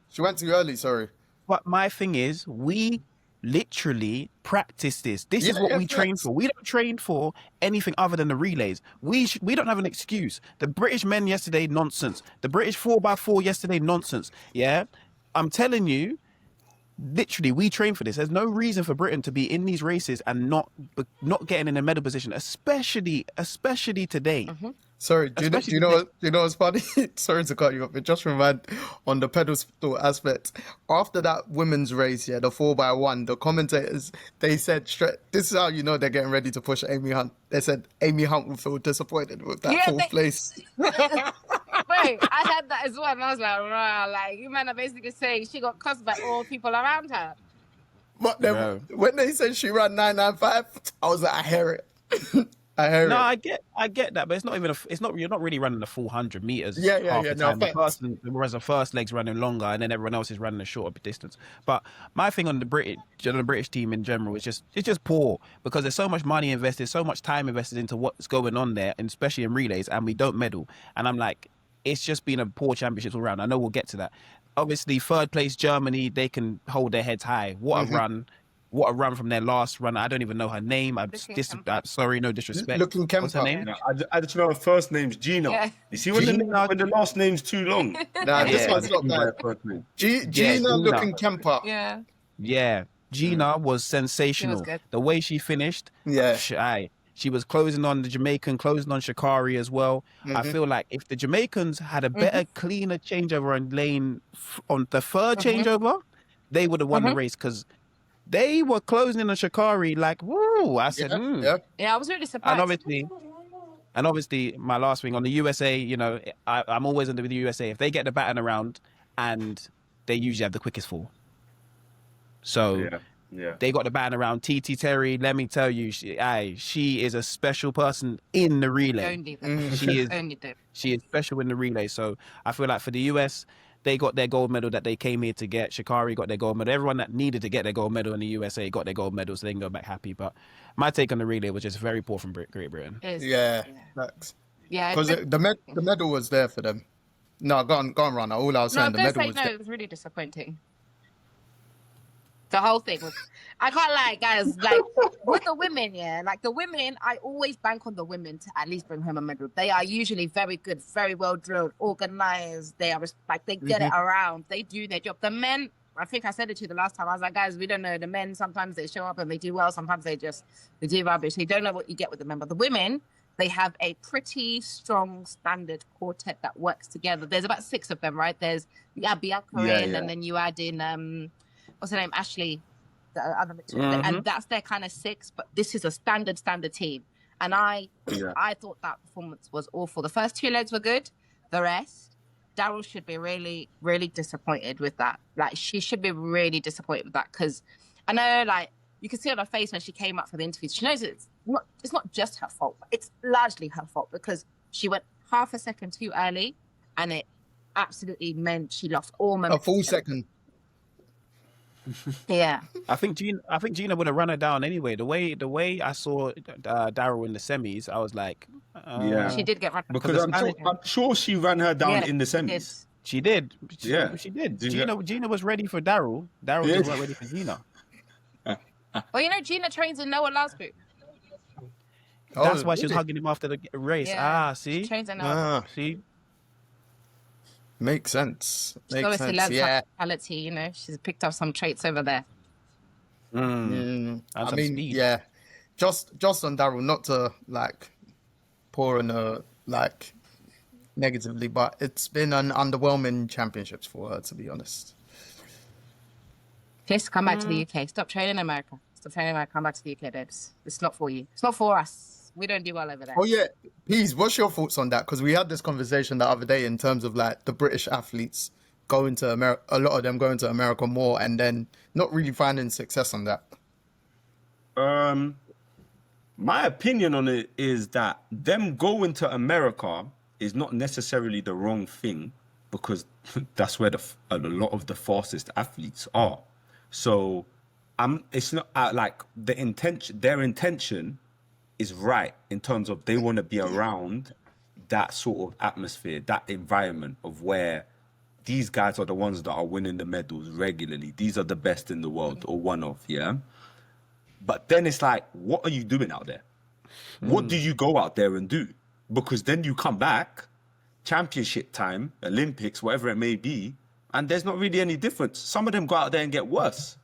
She went too early, sorry. But my thing is, we literally practice this. This is what we train for. We don't train for anything other than the relays. We don't have an excuse. The British men yesterday, nonsense. The British 4x4 yesterday, nonsense. Yeah, I'm telling you, literally, we train for this. There's no reason for Britain to be in these races and not getting in a medal position, especially today. Sorry, do you know what's funny? Sorry to cut you off. It just reminded on the pedestal aspect. After that women's race, the 4x1, the commentators, they said, this is how you know they're getting ready to push Amy Hunt. They said Amy Hunt will feel disappointed with that fourth place. Wait, I had that as well, and I was like, wow, like you man are basically saying she got cussed by all people around her. But then when they said she ran 995, I was like, I hear it. I hear No, it. I get that, but it's not even you're not really running the full 100 meters Yeah, half the no, time. facts. Whereas the first leg's running longer, and then everyone else is running a shorter distance. But my thing on the British team in general is it's just poor because there's so much money invested, so much time invested into what's going on there, and especially in relays, and we don't medal. And I'm like, it's just been a poor championships all around. I know we'll get to that. Obviously, third place Germany, they can hold their heads high. What a run! What a run from their last run. I don't even know her name. Sorry, no disrespect. Looking What's her Kemper. name? No, I just know her first name's Gina. Yeah. You see when Gina. when the last name's too long. Nah, this Yeah. one's not By bad. her first name. Gina Gina. looking Kemper. Yeah. Yeah, Gina was She sensational. was good. The way she finished, Yeah. she was closing on the Jamaican, closing on Sha'Carri as well. I feel like if the Jamaicans had a better, cleaner changeover on lane on the third changeover, they would have won the race because they were closing in on Sha'Carri like, woo! I said, Yeah. Yeah, I was really surprised. And obviously, my last thing on the USA, you know, I'm always under the USA. If they get the baton around, and they usually have the quickest fall. So Yeah. they got the baton around. TT Terry, let me tell you, she is a special person in the relay. Only She is. only do. She is special in the relay. So I feel like for the US, they got their gold medal that they came here to get. Sha'Carri got their gold medal. Everyone that needed to get their gold medal in the USA got their gold medal, so they can go back happy. But my take on the relay was just very poor from Great Britain. Yeah. Facts. Yeah. Because the medal was there for them. No, go on, Runner. All I was No, I saying, was the gonna medal say was no. there. It was really disappointing. The whole thing was. I can't lie, guys. Like with the women, yeah. Like the women, I always bank on the women to at least bring home a medal. They are usually very good, very well drilled, organized. They are like they get it around. They do their job. The men, I think I said it to you the last time. I was like, guys, we don't know. The men sometimes they show up and they do well. Sometimes they do rubbish. You don't know what you get with the men. But the women, they have a pretty strong standard quartet that works together. There's about 6 of them, right? There's Bianca in, and then you add in what's her name, Ashley, the other midfielder, and that's their kind of 6. But this is a standard team, and I thought that performance was awful. The first 2 legs were good. The rest, Daryl should be really, really disappointed with that. Like she should be really disappointed with that because I know, like you could see on her face when she came up for the interview, she knows it's not just her fault, but it's largely her fault because she went half a second too early, and it absolutely meant she lost all momentum. A full second. Yeah. I think Gina would have run her down anyway. The way I saw Daryl in the semis, I was like, She did get run down. Because I'm sure she ran her down in the semis. She did. Yeah. She did. Gina- Gina was ready for Daryl. Daryl just weren't ready for Gina. Well, you know, Gina trains in Noah Last group. That's why she was hugging him after the race. Yeah. See? She trains in Noah. See? Makes sense. She's obviously learned hospitality, you know. She's picked up some traits over there. I mean, speed. yeah. Just on Daryl, not to like pour in her like negatively, but it's been an underwhelming championships for her, to be honest. She has to come back to the UK. Stop training in America. Stop training in America. Come back to the UK, babes. It's not for you. It's not for us. We don't do well over there. Oh yeah, Peez, what's your thoughts on that? Because we had this conversation the other day in terms of like the British athletes going to America, a lot of them going to America more, and then not really finding success on that. My opinion on it is that them going to America is not necessarily the wrong thing because that's where a lot of the fastest athletes are. So it's not like their intention is right in terms of they want to be around that sort of atmosphere, that environment of where these guys are the ones that are winning the medals regularly. These are the best in the world or one of, yeah? But then it's like, what are you doing out there? What do you go out there and do? Because then you come back, championship time, Olympics, whatever it may be, and there's not really any difference. Some of them go out there and get worse.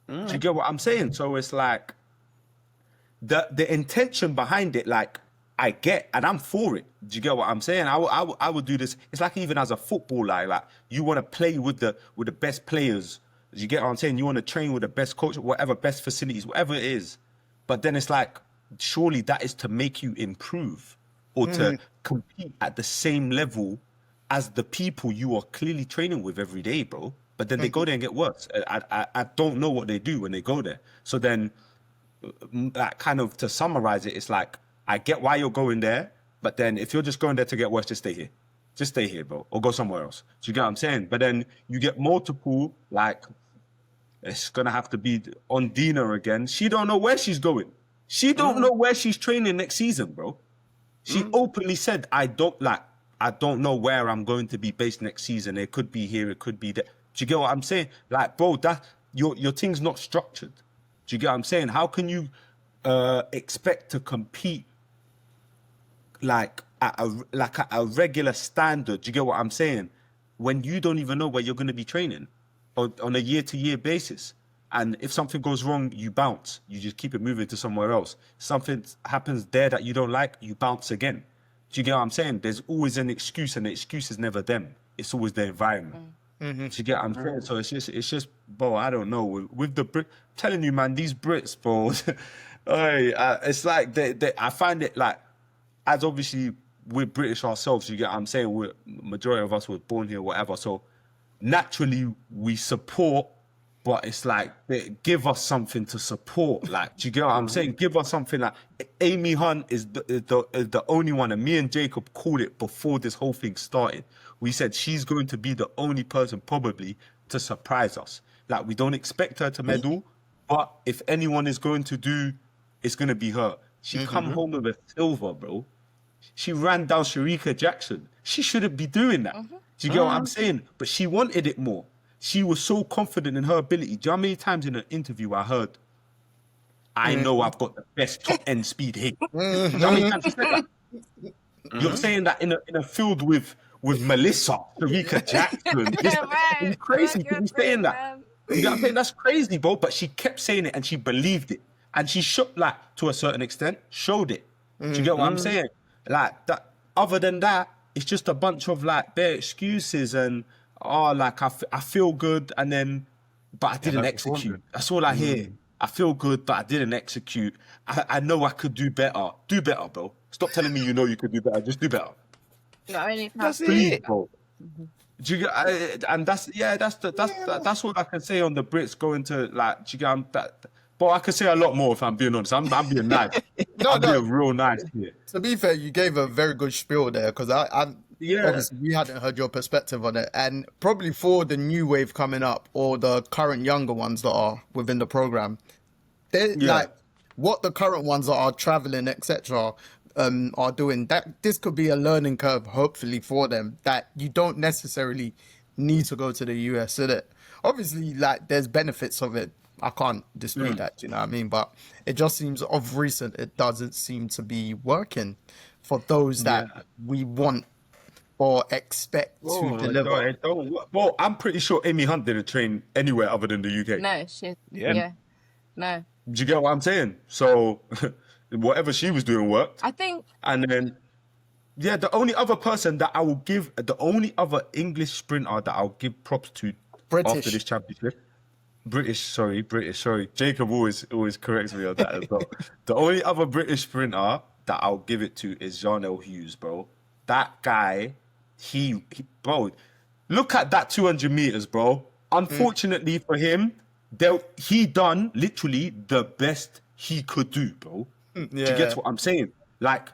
Do you get what I'm saying? So it's like, the intention behind it, like, I get, and I'm for it. Do you get what I'm saying? I would do this. It's like even as a footballer, like you want to play with the best players. Do you get what I'm saying? You want to train with the best coach, whatever, best facilities, whatever it is. But then it's like, surely that is to make you improve or to compete at the same level as the people you are clearly training with every day, bro. But then they go there and get worse. I don't know what they do when they go there. So then, kind of to summarize it, it's like, I get why you're going there, but then if you're just going there to get worse, just stay here. Just stay here, bro, or go somewhere else. Do you get what I'm saying? But then you get multiple, like, it's going to have to be on Dina again. She don't know where she's going. She don't know where she's training next season, bro. She openly said, I don't know where I'm going to be based next season. It could be here, it could be there. Do you get what I'm saying? Like, bro, that your thing's not structured. Do you get what I'm saying? How can you expect to compete like at a regular standard? Do you get what I'm saying? When you don't even know where you're going to be training on a year-to-year basis. And if something goes wrong, you bounce. You just keep it moving to somewhere else. Something happens there that you don't like, you bounce again. Do you get what I'm saying? There's always an excuse, and the excuse is never them. It's always the environment. Do you get what I'm saying? So it's just, bro, I don't know. With the Brit, telling you, man, these Brits, bro, it's like I find it like, as obviously we're British ourselves, you get what I'm saying? Majority of us were born here, whatever. So naturally we support, but it's like they give us something to support. Like, do you get what I'm saying? Give us something. Like Amy Hunt is the only one, and me and Jacob called it before this whole thing started. We said she's going to be the only person probably to surprise us. Like, we don't expect her to medal, but if anyone is going to do, it's going to be her. She come home with a silver, bro. She ran down Sharika Jackson. She shouldn't be doing that. Do you get what I'm saying? But she wanted it more. She was so confident in her ability. Do you know how many times in an interview I heard, I know I've got the best top end speed hit. Do you know how many times she said that? You're saying that in a field with Melissa, Sharika Jackson. It's crazy to be saying that. You know what I'm saying? That's crazy, bro. But she kept saying it and she believed it. And she like, to a certain extent, showed it. Do you get what I'm saying? Like, that. Other than that, it's just a bunch of like bare excuses and like I feel good, and then but I didn't execute. That's all I hear. I feel good, but I didn't execute. I know I could do better. Do better, bro. Stop telling me you know you could do better. Just do better. That's it, bro. Do you get? And that's what I can say on the Brits going to, like. Do you get that? But I could say a lot more if I'm being honest. I'm being nice. I'm being real nice here. To be fair, you gave a very good spiel there, because obviously we hadn't heard your perspective on it, and probably for the new wave coming up or the current younger ones that are within the program, like what the current ones that are traveling, etc., are doing. That this could be a learning curve, hopefully, for them, that you don't necessarily need to go to the US, is it? Obviously, like, there's benefits of it. I can't dispute that, you know what I mean? But it just seems, of recent, it doesn't seem to be working for those that we want or expect to deliver. Well, I'm pretty sure Amy Hunt didn't train anywhere other than the UK. No, she. No. Do you get what I'm saying? So whatever she was doing worked. I think. And then, the only other person that I will give, the only other English sprinter that I'll give props to after this championship. British, sorry. Jacob always corrects me on that as well. The only other British sprinter that I'll give it to is Jarnell Hughes, bro. That guy, he bro, look at that 200 meters, bro. Unfortunately for him, he done literally the best he could do, bro. Do you get what I'm saying? Like,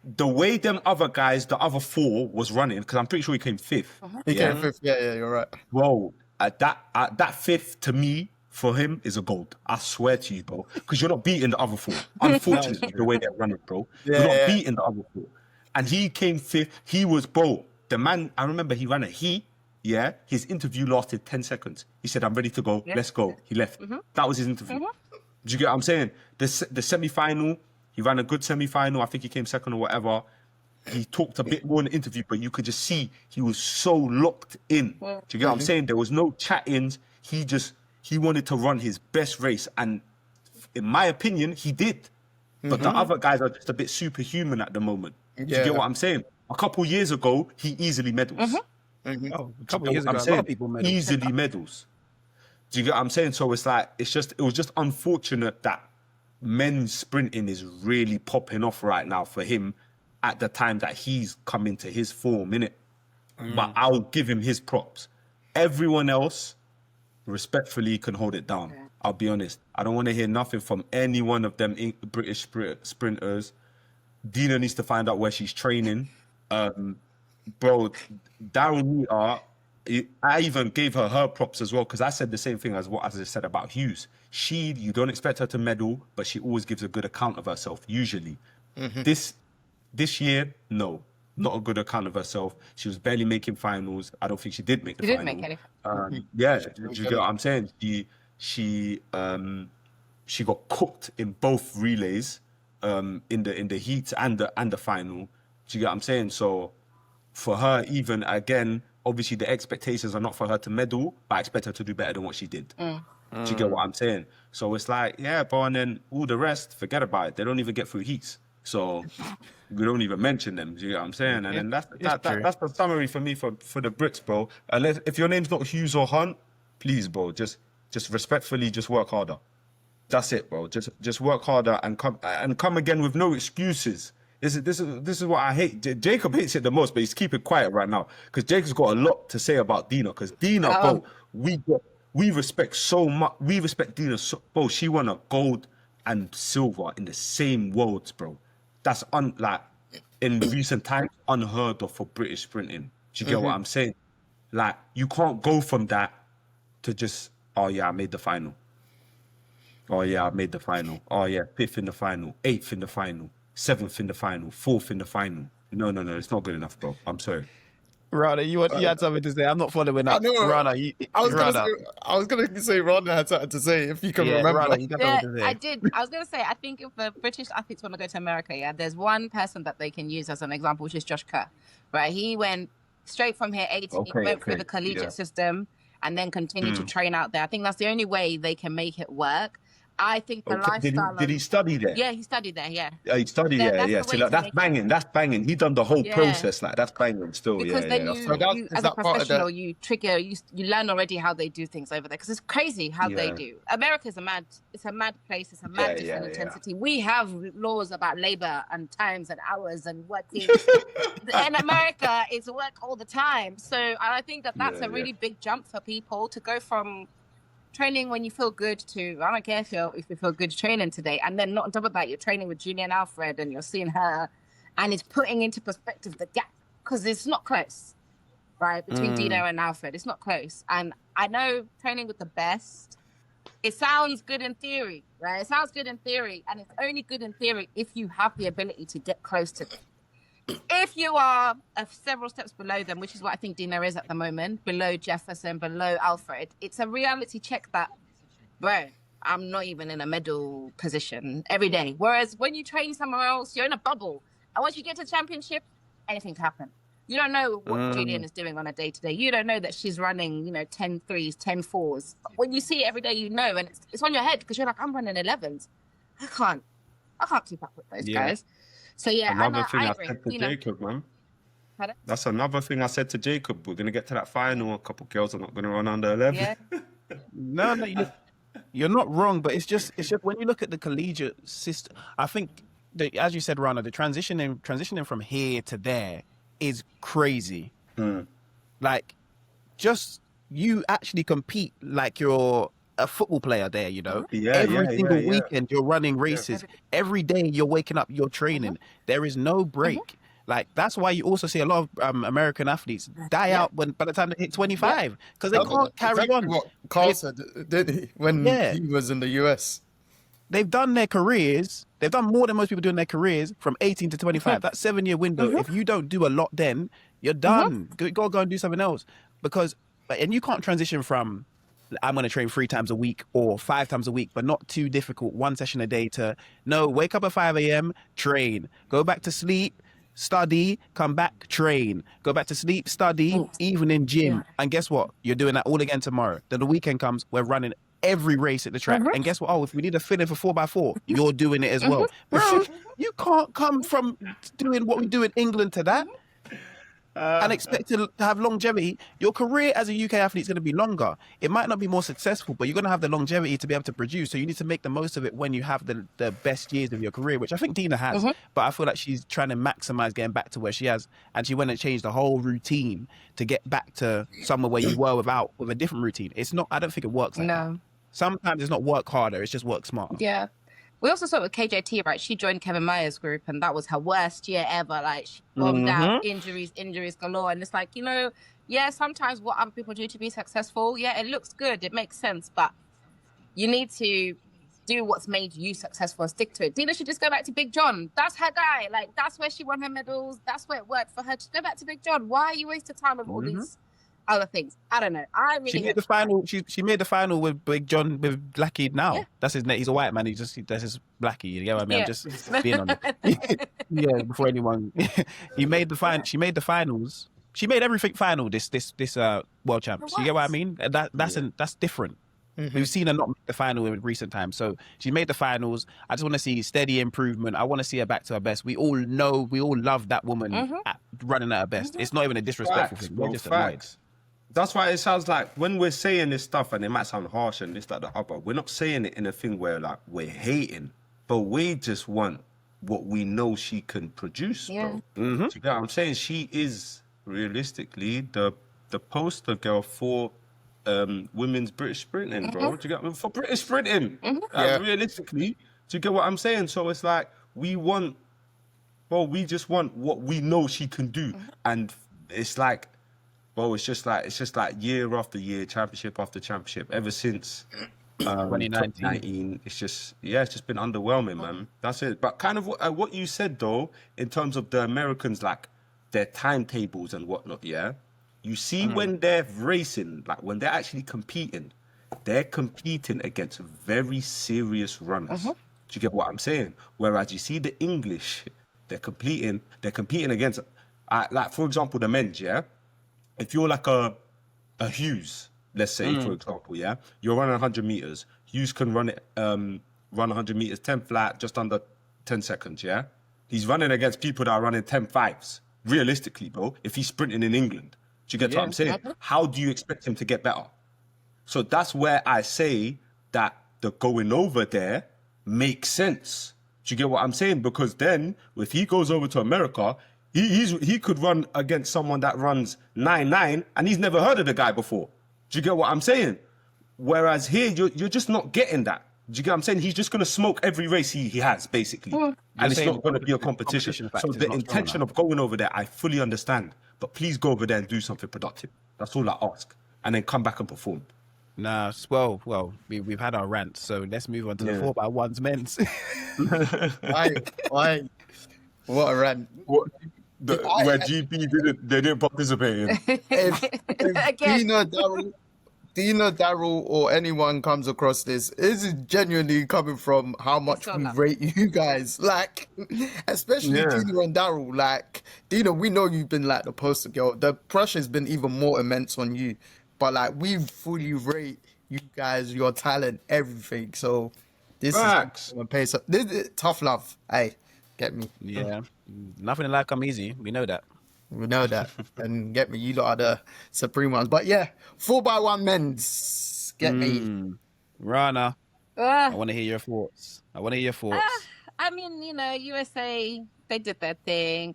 the way them other guys, the other four was running, because I'm pretty sure he came fifth. He came fifth, yeah, you're right. Bro, that fifth, to me, for him, is a gold. I swear to you, bro. Because you're not beating the other four. Unfortunately, the way they're running, bro. You're not beating the other four. And he came fifth. He was, bro, the man, I remember he ran a heat. Yeah, his interview lasted 10 seconds. He said, I'm ready to go. Yeah. Let's go. He left. That was his interview. Do you get what I'm saying? The semi-final, he ran a good semi-final. I think he came second or whatever. He talked a bit more in the interview, but you could just see he was so locked in. Do you get what I'm saying? There was no chat-ins. He wanted to run his best race. And in my opinion, he did. But the other guys are just a bit superhuman at the moment. Do you get what I'm saying? A couple years ago, he easily medals. Oh, a couple of years ago, a lot of people medals. Easily medals. Do you get what I'm saying? So it's like, it was just unfortunate that men's sprinting is really popping off right now for him at the time that he's come into his form, innit? But I'll give him his props. Everyone else, respectfully, can hold it down. I'll be honest. I don't want to hear nothing from any one of them British sprinters. Dina needs to find out where she's training. Bro, Daryl Neater, I even gave her props as well, because I said the same thing as what I said about Hughes. You don't expect her to medal, but she always gives a good account of herself, usually. This year, no, not a good account of herself. She was barely making finals. I don't think she did make the final. Didn't make any. Yeah, do you get what I'm saying? She got cooked in both relays, in the heat and the final. Do you get what I'm saying? So for her, even again, obviously the expectations are not for her to medal, but I expect her to do better than what she did. Do you get what I'm saying? So it's like, yeah, bro, and then all the rest, forget about it. They don't even get through heats. So we don't even mention them. Do you get what I'm saying? And then that's the summary for me for the Brits, bro. Unless if your name's not Hughes or Hunt, please, bro, just respectfully, just work harder. That's it, bro. Just work harder and come again with no excuses. This is what I hate. Jacob hates it the most, but he's keeping quiet right now because Jacob's got a lot to say about Dina. Because Dina, bro, we respect so much. We respect Dina, bro. She won a gold and silver in the same worlds, bro. That's in recent times unheard of for British sprinting. Do you get what I'm saying? Like, you can't go from that to just, oh yeah, I made the final. Oh yeah, I made the final. Oh yeah, 5th in the final, 8th in the final, 7th in the final, 4th in the final. No, it's not good enough, bro. I'm sorry. Rana, you had something to say. I'm not following up. Rana, I was gonna say Rana had something to say if you can remember. Rana, you got something to say. I did. I was gonna say, I think if the British athletes want to go to America, there's one person that they can use as an example, which is Josh Kerr. Right? He went straight from here 18, went through the collegiate system, and then continued to train out there. I think that's the only way they can make it work. I think the lifestyle. Did he study there? Yeah, he studied there. Yeah. He studied there. Yeah. So that's banging. That's banging. He done the whole process. Like that's banging still. Because then you as a professional, you trigger. You learn already how they do things over there. Because it's crazy how they do. America's a mad place. It's a mad different intensity. We have laws about labor and times and hours and working. In America, it's work all the time. So I think that's a really big jump for people to go from training when you feel good to, I don't care if you feel good training today, and then not on top of that, you're training with Julie and Alfred and you're seeing her, and it's putting into perspective the gap, because it's not close, right? Between Dino and Alfred, it's not close. And I know training with the best, it sounds good in theory, right? It sounds good in theory, and it's only good in theory if you have the ability to get close to them. If you are several steps below them, which is what I think Dina is at the moment, below Jefferson, below Alfred, it's a reality check that, bro, I'm not even in a medal position every day. Whereas when you train somewhere else, you're in a bubble. And once you get to championship, anything can happen. You don't know what Julian is doing on a day-to-day. You don't know that she's running, 10 threes, 10 fours. But when you see it every day, you know, and it's on your head because you're like, I'm running 11s. I can't keep up with those guys. So another thing I said to Jacob, man. Pardon? That's another thing I said to Jacob. We're gonna get to that final. A couple girls are not gonna run under 11. Yeah. No, you're not wrong, but it's just when you look at the collegiate system, I think as you said, Rana, the transitioning from here to there is crazy. Like, just you actually compete like you're a football player there, every single weekend you're running races. Every day you're waking up, you're training. There is no break. Like, that's why you also see a lot of American athletes die out by the time they hit 25 because they can't carry on. What Carl said, didn't he, when he was in the US? They've done their careers. They've done more than most people do in their careers from 18 to 25. That 7-year window. If you don't do a lot, then you're done. Go and do something else. And you can't transition from, I'm going to train 3 times a week or 5 times a week, but not too difficult, 1 session a day, to wake up at 5 a.m., train, go back to sleep, study, come back, train, go back to sleep, study, evening gym. And guess what? You're doing that all again tomorrow. Then the weekend comes, we're running every race at the track. And guess what? If we need a fill in for 4x4, you're doing it as well. Bro, you can't come from doing what we do in England to that. And expect to have longevity. Your career as a UK athlete is going to be longer. It might not be more successful, but you're going to have the longevity to be able to produce. So you need to make the most of it when you have the best years of your career, which I think Dina has. But I feel like she's trying to maximize getting back to where she has. And she went and changed the whole routine to get back to somewhere where you were with a different routine. It's not, I don't think it works like that. Sometimes it's not work harder, it's just work smarter. Yeah. We also saw it with KJT, right? She joined Kevin Meyer's group, and that was her worst year ever. Like, she bombed out, injuries galore. And it's like, yeah, sometimes what other people do to be successful, yeah, it looks good, it makes sense, but you need to do what's made you successful and stick to it. Dina should just go back to Big John. That's her guy. Like, that's where she won her medals. That's where it worked for her. Just go back to Big John. Why are you wasting time with all these other things? I don't know. She made the final. She made the final with Big John with Blackie now. Yeah. That's his name. He's a white man. That's his Blackie. You get what I mean? Yeah. I'm just being on it. Yeah, before anyone. He made the final. She made the finals. She made everything final. This world champs. You get what I mean? That's different. We've seen her not make the final in recent times. So she made the finals. I just want to see steady improvement. I want to see her back to her best. We all love that woman running at her best. It's not even a disrespectful thing. We're just annoyed. That's why it sounds like when we're saying this stuff, and it might sound harsh and this, that, the other, we're not saying it in a thing where like we're hating, but we just want what we know she can produce, bro. Do you get what I'm saying? She is realistically the poster girl for women's British sprinting, bro. Do you get for British sprinting? Realistically, do you get what I'm saying? So it's like we just want what we know she can do, and it's like. Bro, it's just like year after year, championship after championship, ever since 2019. It's just been underwhelming, man. That's it. But kind of what you said though, in terms of the Americans, like their timetables and whatnot. Yeah, you see when they're racing, like when they're actually competing, they're competing against very serious runners. Do you get what I'm saying? Whereas you see the English, they're competing against, like for example, the men's, yeah. If you're like a Hughes, let's say, for example, yeah, you're running 100 meters. Hughes can run 100 meters, 10 flat, just under 10 seconds, yeah? He's running against people that are running 10 fives, realistically, bro, if he's sprinting in England. Do you get what I'm saying? How do you expect him to get better? So that's where I say that the going over there makes sense. Do you get what I'm saying? Because then, if he goes over to America, he could run against someone that runs 9.9 and he's never heard of the guy before. Do you get what I'm saying? Whereas here, you're just not getting that. Do you get what I'm saying? He's just going to smoke every race he has, basically. And it's not going to be a competition. So the intention of going over there, I fully understand. But please go over there and do something productive. That's all I ask. And then come back and perform. Nah, well, we've had our rant, so let's move on to the 4x1s men's. Why? What a rant. Where GP didn't participate in. If Dina, Daryl, or anyone comes across this is genuinely coming from how much we rate you guys. Like, especially Dina and Daryl. Like, Dina, we know you've been like the poster girl. The pressure's been even more immense on you. But like, we fully rate you guys, your talent, everything. So this is this is tough love. Hey, get me. Yeah. Nothing in life come easy. We know that. We know that. And get me, you lot are the supreme ones. But yeah, 4x1 men's. Get me. Rana, I want to hear your thoughts. I mean, USA, they did their thing.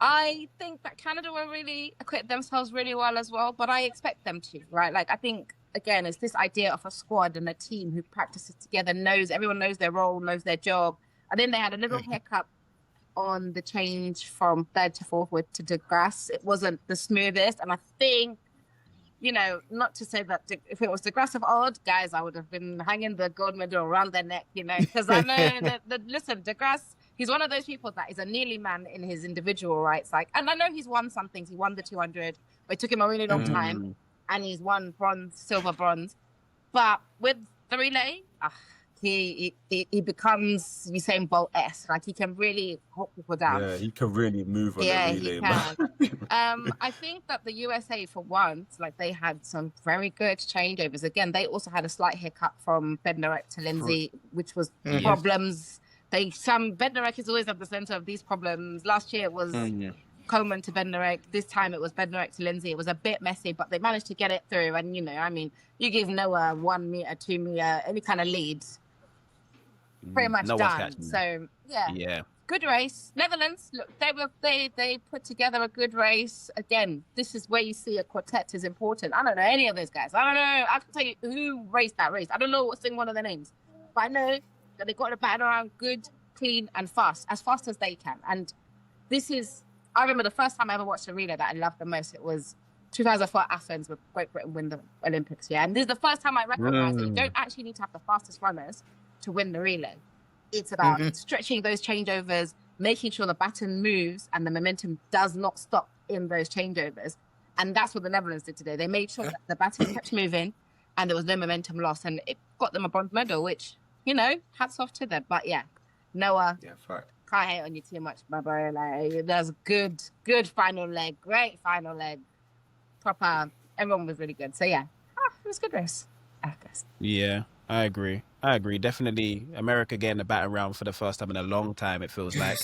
I think that Canada will really acquit themselves really well as well, but I expect them to, right? Like, I think, again, it's this idea of a squad and a team who practices together, everyone knows their role, knows their job. And then they had a little hiccup on the change from third to fourth to DeGrasse. It wasn't the smoothest. And I think, not to say that if it was DeGrasse of old, guys, I would have been hanging the gold medal around their neck, because I know listen, DeGrasse, he's one of those people that is a nearly man in his individual rights. Like, and I know he's won some things. He won the 200, but it took him a really long time. And he's won bronze, silver, bronze. But with the relay, he becomes Usain Bolt-esque. Like, he can really hold people down. Yeah, he can really move on the relay. He can. I think that the USA, for once, like, they had some very good changeovers. Again, they also had a slight hiccup from Bednarek to Lindsay, which was problems. Bednarek is always at the center of these problems. Last year it was Coleman to Bednarek. This time it was Bednarek to Lindsay. It was a bit messy, but they managed to get it through. And, you give Noah 1 meter, 2 meter, any kind of leads, pretty much done. So, yeah. Good race. Netherlands, look, they put together a good race. Again, this is where you see a quartet is important. I don't know any of those guys. I don't know. I can tell you who raced that race. I don't know what's in one of their names. But I know They got the baton around good, clean, and fast as they can. And I remember the first time I ever watched a relay that I loved the most. It was 2004 Athens, with Great Britain win the Olympics. Yeah, and this is the first time I recognized that you don't actually need to have the fastest runners to win the relay. It's about stretching those changeovers, making sure the baton moves and the momentum does not stop in those changeovers. And that's what the Netherlands did today. They made sure that the baton kept moving and there was no momentum lost. And it got them a bronze medal, which, hats off to them. But yeah, Noah, can't hate on you too much, my bro. Like, that was good final leg. Great final leg. Proper. Everyone was really good. So yeah, it was a good race, I guess. Yeah, I agree. Definitely America getting the baton round for the first time in a long time, it feels like.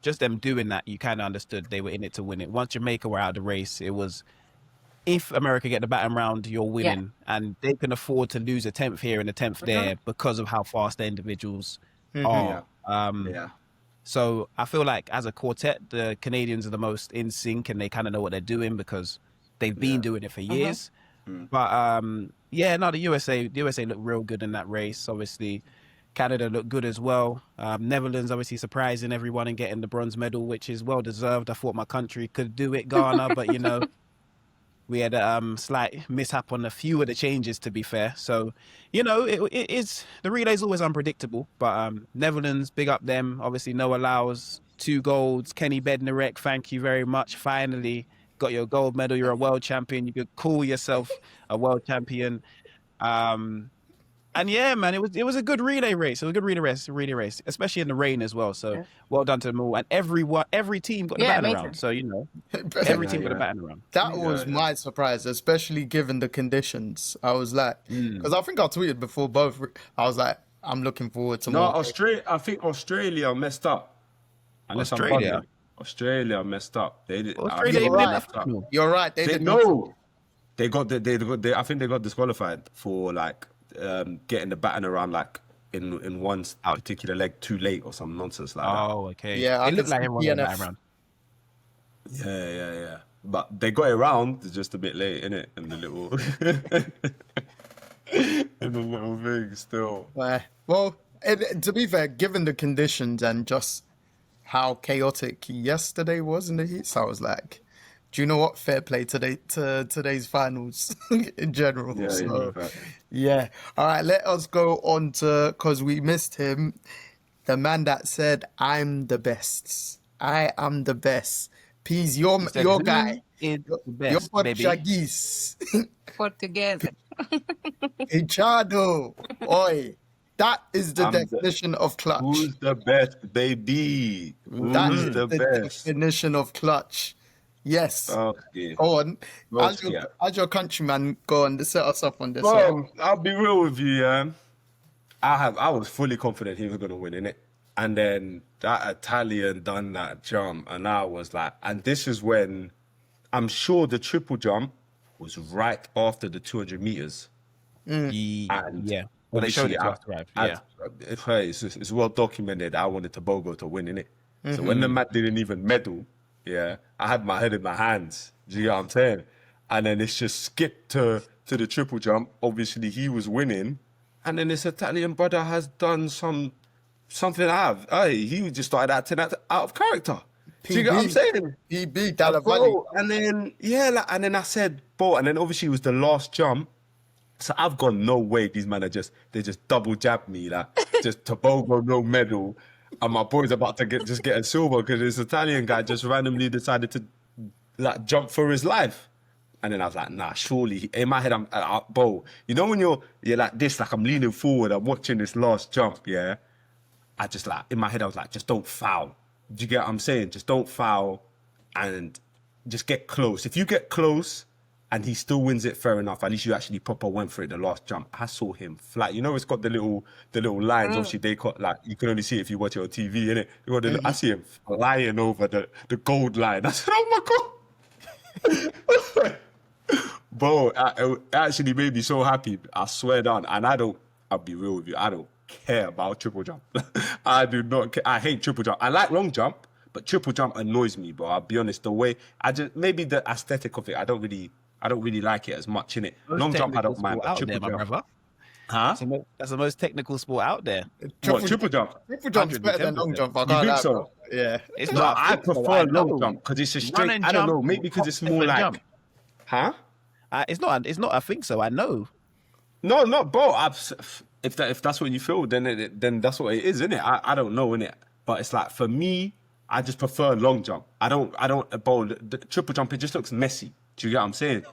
Just them doing that, you kind of understood they were in it to win it. Once Jamaica were out of the race, it was, if America get the baton round, you're winning. Yeah. And they can afford to lose a 10th here and a 10th there because of how fast the individuals are. So I feel like as a quartet, the Canadians are the most in sync and they kind of know what they're doing because they've been doing it for years. But the USA looked real good in that race. Obviously, Canada looked good as well. Netherlands obviously surprising everyone and getting the bronze medal, which is well deserved. I thought my country could do it, Ghana, but we had a slight mishap on a few of the changes, to be fair. So, it is, the relay is always unpredictable, but Netherlands, big up them. Obviously, Noah Lyles, 2 golds. Kenny Bednarek, thank you very much. Finally got your gold medal. You're a world champion. You could call yourself a world champion. And yeah, man, it was a good relay race. It was a good relay race, especially in the rain as well. So well done to them all. And every team got the baton around. So, every team got a baton around. That was my surprise, especially given the conditions. I was like, because I think I tweeted before both. I was like, I'm looking forward to more. I think Australia messed up. Australia messed up. You're right. They did no. They got I think they got disqualified for getting the baton around in one particular leg too late or some nonsense like that. Oh, okay. Yeah, it looked like everyone got the baton around. Yeah. But they got it around just a bit late, innit? And the little and the little thing still. Well, to be fair, given the conditions and just how chaotic yesterday was in the heat, so I was like, do you know what? Fair play to today's finals in general. Yeah. All right, let us go on to, because we missed him, the man that said, I'm the best. I am the best. Peez, your guy. Is the best, your baby. Portuguese. Portuguese. Pichardo. Oi. That is the definition of clutch. Who's the best, baby? That is the definition of clutch. Yes. Okay. Go on. As your countryman, go on. Set us up on this. Well, I'll be real with you, yeah. I was fully confident he was going to win, innit? And then that Italian done that jump, and I was like, and this is when I'm sure the triple jump was right after the 200 meters. And well, they showed it after, right? It's well documented. I wanted Tobago to win, innit? So when the Matt didn't even medal, I had my head in my hands. Do you get what I'm saying? And then it's just skipped to the triple jump. Obviously, he was winning. And then this Italian brother has done something out of. He just started acting out of character. Do you get what I'm saying? PB, Dalavali. And then, and then I said, bro, and then obviously it was the last jump. So I've gone, no way, these men they just double jabbed me, just Tobago, no medal. And my boy's about to get a silver because this Italian guy just randomly decided to jump for his life. And then I was like, nah, surely. In my head, I'm bro, when you're like this, like I'm leaning forward, I'm watching this last jump, I just in my head, I was like, just don't foul. Do you get what I'm saying? Just don't foul and just get close. If you get close and he still wins it, fair enough. At least you actually proper went for it the last jump. I saw him flat. It's got the little lines. Obviously, they got you can only see it if you watch it on TV, innit? I see him flying over the gold line. I said, oh my God. Bro, it actually made me so happy. I swear down. And I'll be real with you, I don't care about triple jump. I do not care. I hate triple jump. I like long jump, but triple jump annoys me, bro. I'll be honest. The way maybe the aesthetic of it, I don't really like it as much, innit? Long jump, I don't mind. But triple jump, Huh? That's the most technical sport out there. What, triple jump? Triple jump's better than long 110%. jump. I You can't think lie, so? bro. Yeah. It's No, not. I think so, prefer long know. jump because it's a Run straight. and I don't jump know, maybe because it's more and like, jump. huh? It's not. It's not. I think so. I know. No, not bro. If that's what you feel, then that's what it is, innit? I don't know, innit? But it's like for me, I just prefer long jump. I don't bro. The triple jump, it just looks messy. Do you get what I'm saying?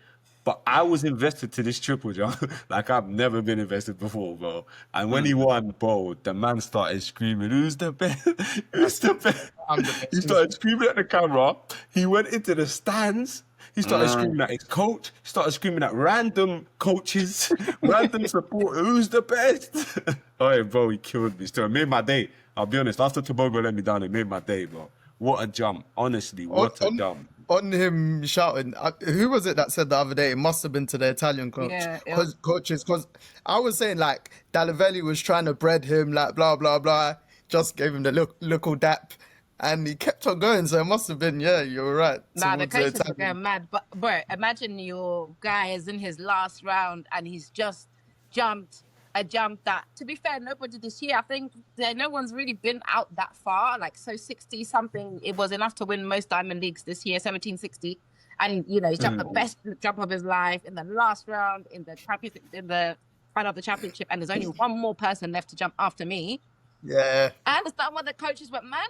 But I was invested to this triple jump like I've never been invested before, bro. And when he won, bro, the man started screaming, "Who's the best? Who's the best?" I'm the best. He started screaming at the camera. He went into the stands. He started screaming at his coach. He started screaming at random coaches, random supporters. Who's the best? Oh, bro, he killed me. Still, it made my day. I'll be honest. After Tobago let me down, it made my day, bro. What a jump. Honestly, what a jump. On him shouting, who was it that said the other day? It must have been to the Italian coach, Yeah, it was- coaches, because I was saying like Dalavelli was trying to bread him, like blah blah blah, just gave him the look all dap, and he kept on going. So it must have been, yeah, you're right. Nah, the towards coaches were Italian. going mad. But bro, imagine your guy is in his last round and he's just jumped a jump that, to be fair, nobody this year. I think no one's really been out that far. Like, so 60 something, it was enough to win most Diamond Leagues this year, 1760. And you know, he's jumped the best jump of his life in the last round in the championship, in the final of the championship, and there's only one more person left to jump after me. Yeah, I understand why the coaches went mad,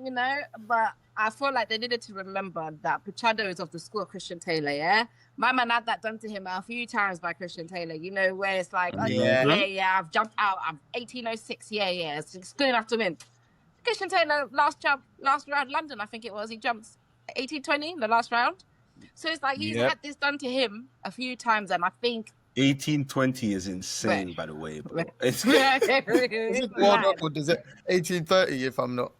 you know, but I feel like they needed to remember that Pichardo is of the school of Christian Taylor, yeah? My man had that done to him a few times by Christian Taylor, you know, where it's like, oh, yeah, I've jumped out, I'm 1806, yeah, it's good enough to win. Christian Taylor, last round, London, I think it was, he jumped 1820 in the last round. So it's like he's had this done to him a few times, and I think 1820 is insane, by the way, bro. It's world record is it 1830 if I'm not.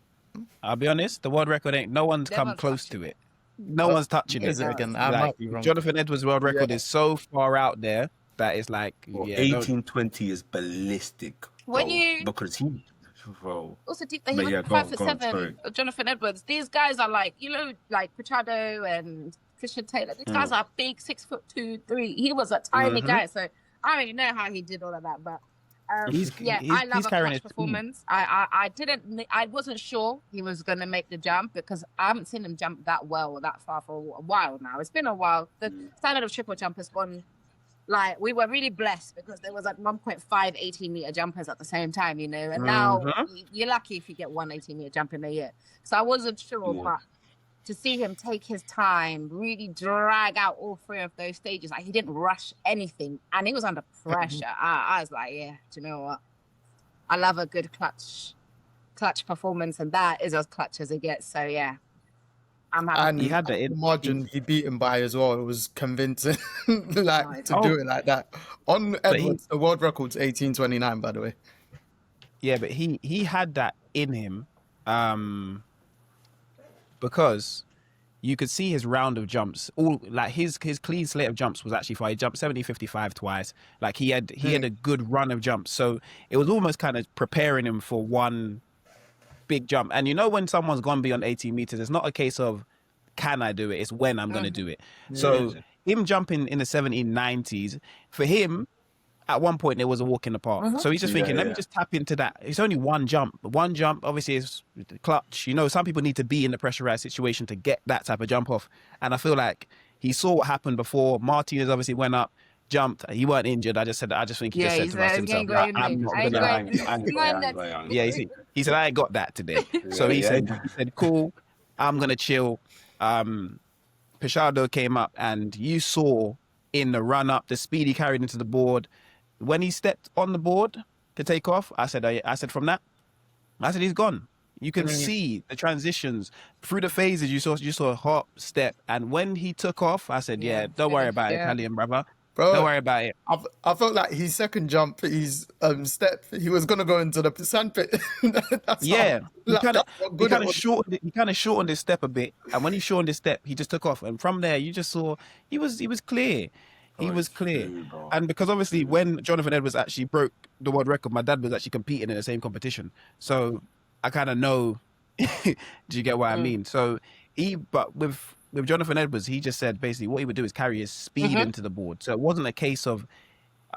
I'll be honest. The world record ain't. No one's come close to it. No one's touching Is it. it again? I Like, might be wrong. Jonathan Edwards' world record is so far out there that it's like, yeah, 1820 is ballistic. When bro, you- because he, bro. also deep that But he yeah, went go on, 5'7", sorry. Jonathan Edwards. These guys are like, you know, like Pichardo and Christian Taylor. These guys are big, 6'2", 3". He was a tiny guy, so I don't really know how he did all of that, but I love he's a carrying clutch his team. performance. I wasn't sure he was going to make the jump because I haven't seen him jump that well or that far for a while now. It's been a while. The standard of triple jump has gone. Like, we were really blessed because there was like 1.5 18-meter jumpers at the same time, you know, and now you're lucky if you get one 18-meter jump in a year. So I wasn't sure, but to see him take his time, really drag out all three of those stages, like he didn't rush anything, and he was under pressure. I was like, yeah, do you know what? I love a good clutch performance, and that is as clutch as it gets. So yeah, I'm happy. And He had the margin he beat him by as well. It was convincing, like Nice. to do it like that. On he- Edwards, the world record's 1829, by the way. Yeah, but he had that in him, because you could see his round of jumps. All like his clean slate of jumps was actually fine. He jumped 70-55 twice. Like he had a good run of jumps. So it was almost kind of preparing him for one big jump. And you know when someone's gone beyond 18 meters, it's not a case of can I do it? It's when I'm going to do it. So him jumping in the 1790s, for him, at one point, there was a walk in the park. So he's just thinking, let me just tap into that. It's only one jump. One jump, obviously, is clutch. You know, some people need to be in the pressurized situation to get that type of jump off. And I feel like he saw what happened before. Martinez obviously went up, jumped. He weren't injured. I just think he just said to himself, I'm not gonna. Yeah, he said, I ain't got that today. So he said, cool, I'm gonna chill. Pichardo came up, and you saw in the run up the speed he carried into the board. When he stepped on the board to take off, I said from that, I said he's gone. You can see the transitions through the phases. You saw a hop, step, and when he took off, I said, don't worry about it, Italian brother. Bro, Don't worry about it. I felt like his second jump, his step, he was gonna go into the sandpit. Yeah, he kind of shortened his step a bit, and when he shortened his step, he just took off, and from there you just saw he was clear. He was clear. And because obviously when Jonathan Edwards actually broke the world record, my dad was actually competing in the same competition, so I kind of know. Do you get what I mean? So but with Jonathan Edwards, he just said basically what he would do is carry his speed into the board. So it wasn't a case of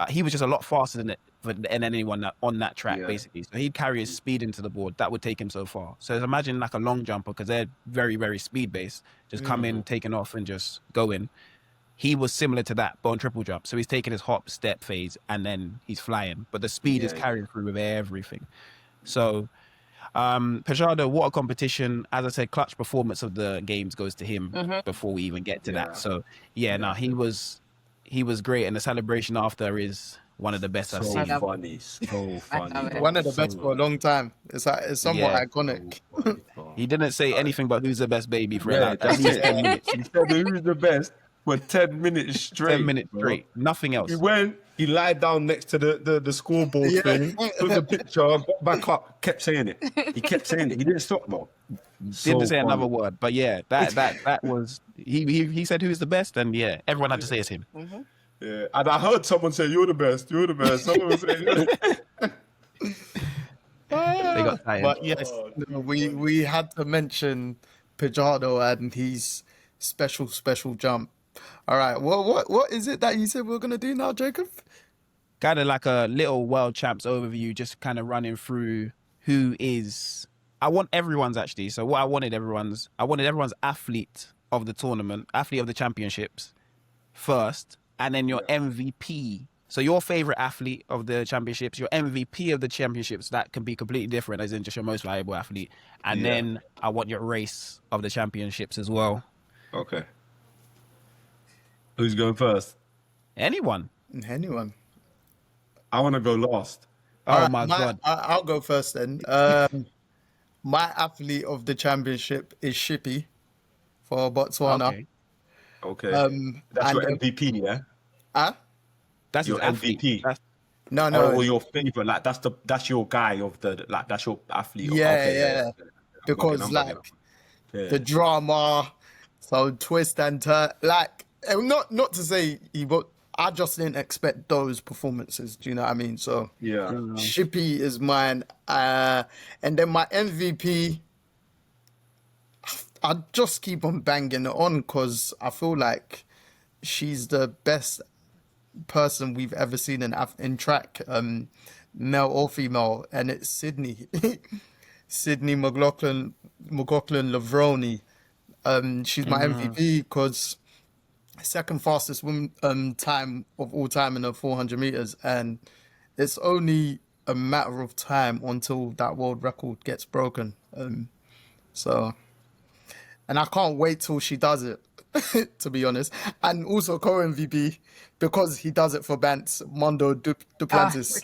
he was just a lot faster than than anyone on that track, Yeah. basically. So he'd carry his speed into the board. That would take him so far. So imagine like a long jumper, because they're very, very speed-based. Just come in, taking off, and just go in. He was similar to that, but on triple jump. So he's taking his hop, step phase, and then he's flying. But the speed is carrying through with everything. So Pichardo, what a competition. As I said, clutch performance of the games goes to him before we even get to that. So he was great, and the celebration after is one of the best I've seen. Funny, so funny. One of the best for a long time. It's somewhat iconic. He didn't say anything but who's the best baby for Yeah, at least 10 minutes. He said who's the best for 10 minutes straight. 10 minutes straight. Nothing else. He lied down next to the scoreboard thing, took the picture, got back up, kept saying it. He kept saying it. He didn't stop, bro. Didn't say another word. But yeah, that was he said who's the best, and yeah, everyone had to say it's him. Yeah, and I heard someone say, "You're the best. You're the best." Someone was saying, They got tired. But yes, we had to mention Pichardo and his special jump. All right, what is it that you said we're gonna do now, Jacob? Kind of like a little world champs overview, just kind of running through who is. I want everyone's actually. So what I wanted everyone's athlete of the tournament, athlete of the championships first, and then your MVP. So your favorite athlete of the championships, your MVP of the championships, that can be completely different, as in just your most valuable athlete. And then I want your race of the championships as well. Okay. Who's going first? Anyone. I want to go last. Oh my God. I'll go first then. My athlete of the championship is Shippy for Botswana. Okay. That's your MVP, yeah? That's your his athlete. No. Or your favorite, like that's your guy of the that's your athlete. Yeah. Because the drama, so twist and turn, not to say I just didn't expect those performances. Do you know what I mean? So Shippy is mine, and then my MVP. I just keep on banging it on because I feel like she's the best person we've ever seen in track, male or female, and it's Sydney. Sydney McLaughlin-Lavroni. She's my MVP because second fastest woman time of all time in the 400 meters, and it's only a matter of time until that world record gets broken. And I can't wait till she does it, to be honest. And also co-MVP, because he does it for Bants, Mondo Duplantis.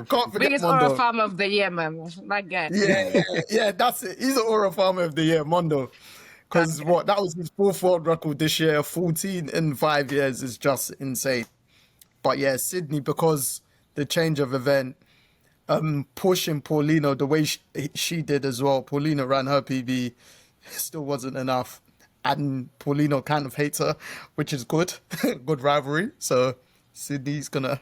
Can't forget Biggest Mondo. Aura Farmer of the year, man. That guy. Yeah, that's it. He's an Aura Farmer of the year, Mondo. Because that was his fourth world record this year. 14 in 5 years is just insane. But yeah, Sydney, because the change of event, pushing Paulino the way she did as well. Paulino ran her PB, still wasn't enough. And Paulino kind of hates her, which is good. Good rivalry. So Sydney's going to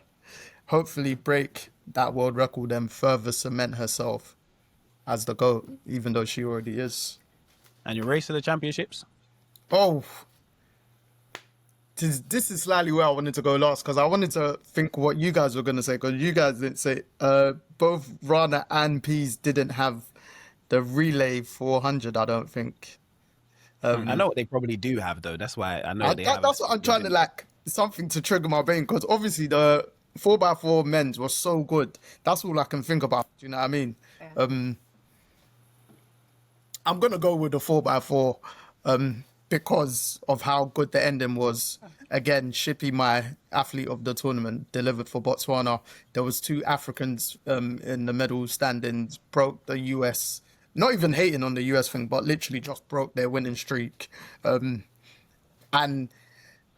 hopefully break that world record and further cement herself as the GOAT, even though she already is. And your race to the championships? Oh, this is slightly where I wanted to go last, because I wanted to think what you guys were going to say, because you guys didn't say, both Rana and Peez didn't have the relay 400, I don't think. I know what they probably do have, though. That's why I know they have. That's what I'm trying to, something to trigger my brain, because obviously the 4x4 men's was so good. That's all I can think about. Do you know what I mean? Yeah. I'm going to go with the 4x4 because of how good the ending was. Again, Shippy, my athlete of the tournament, delivered for Botswana. There was 2 Africans in the medal standings, broke the US, not even hating on the US thing, but literally just broke their winning streak. And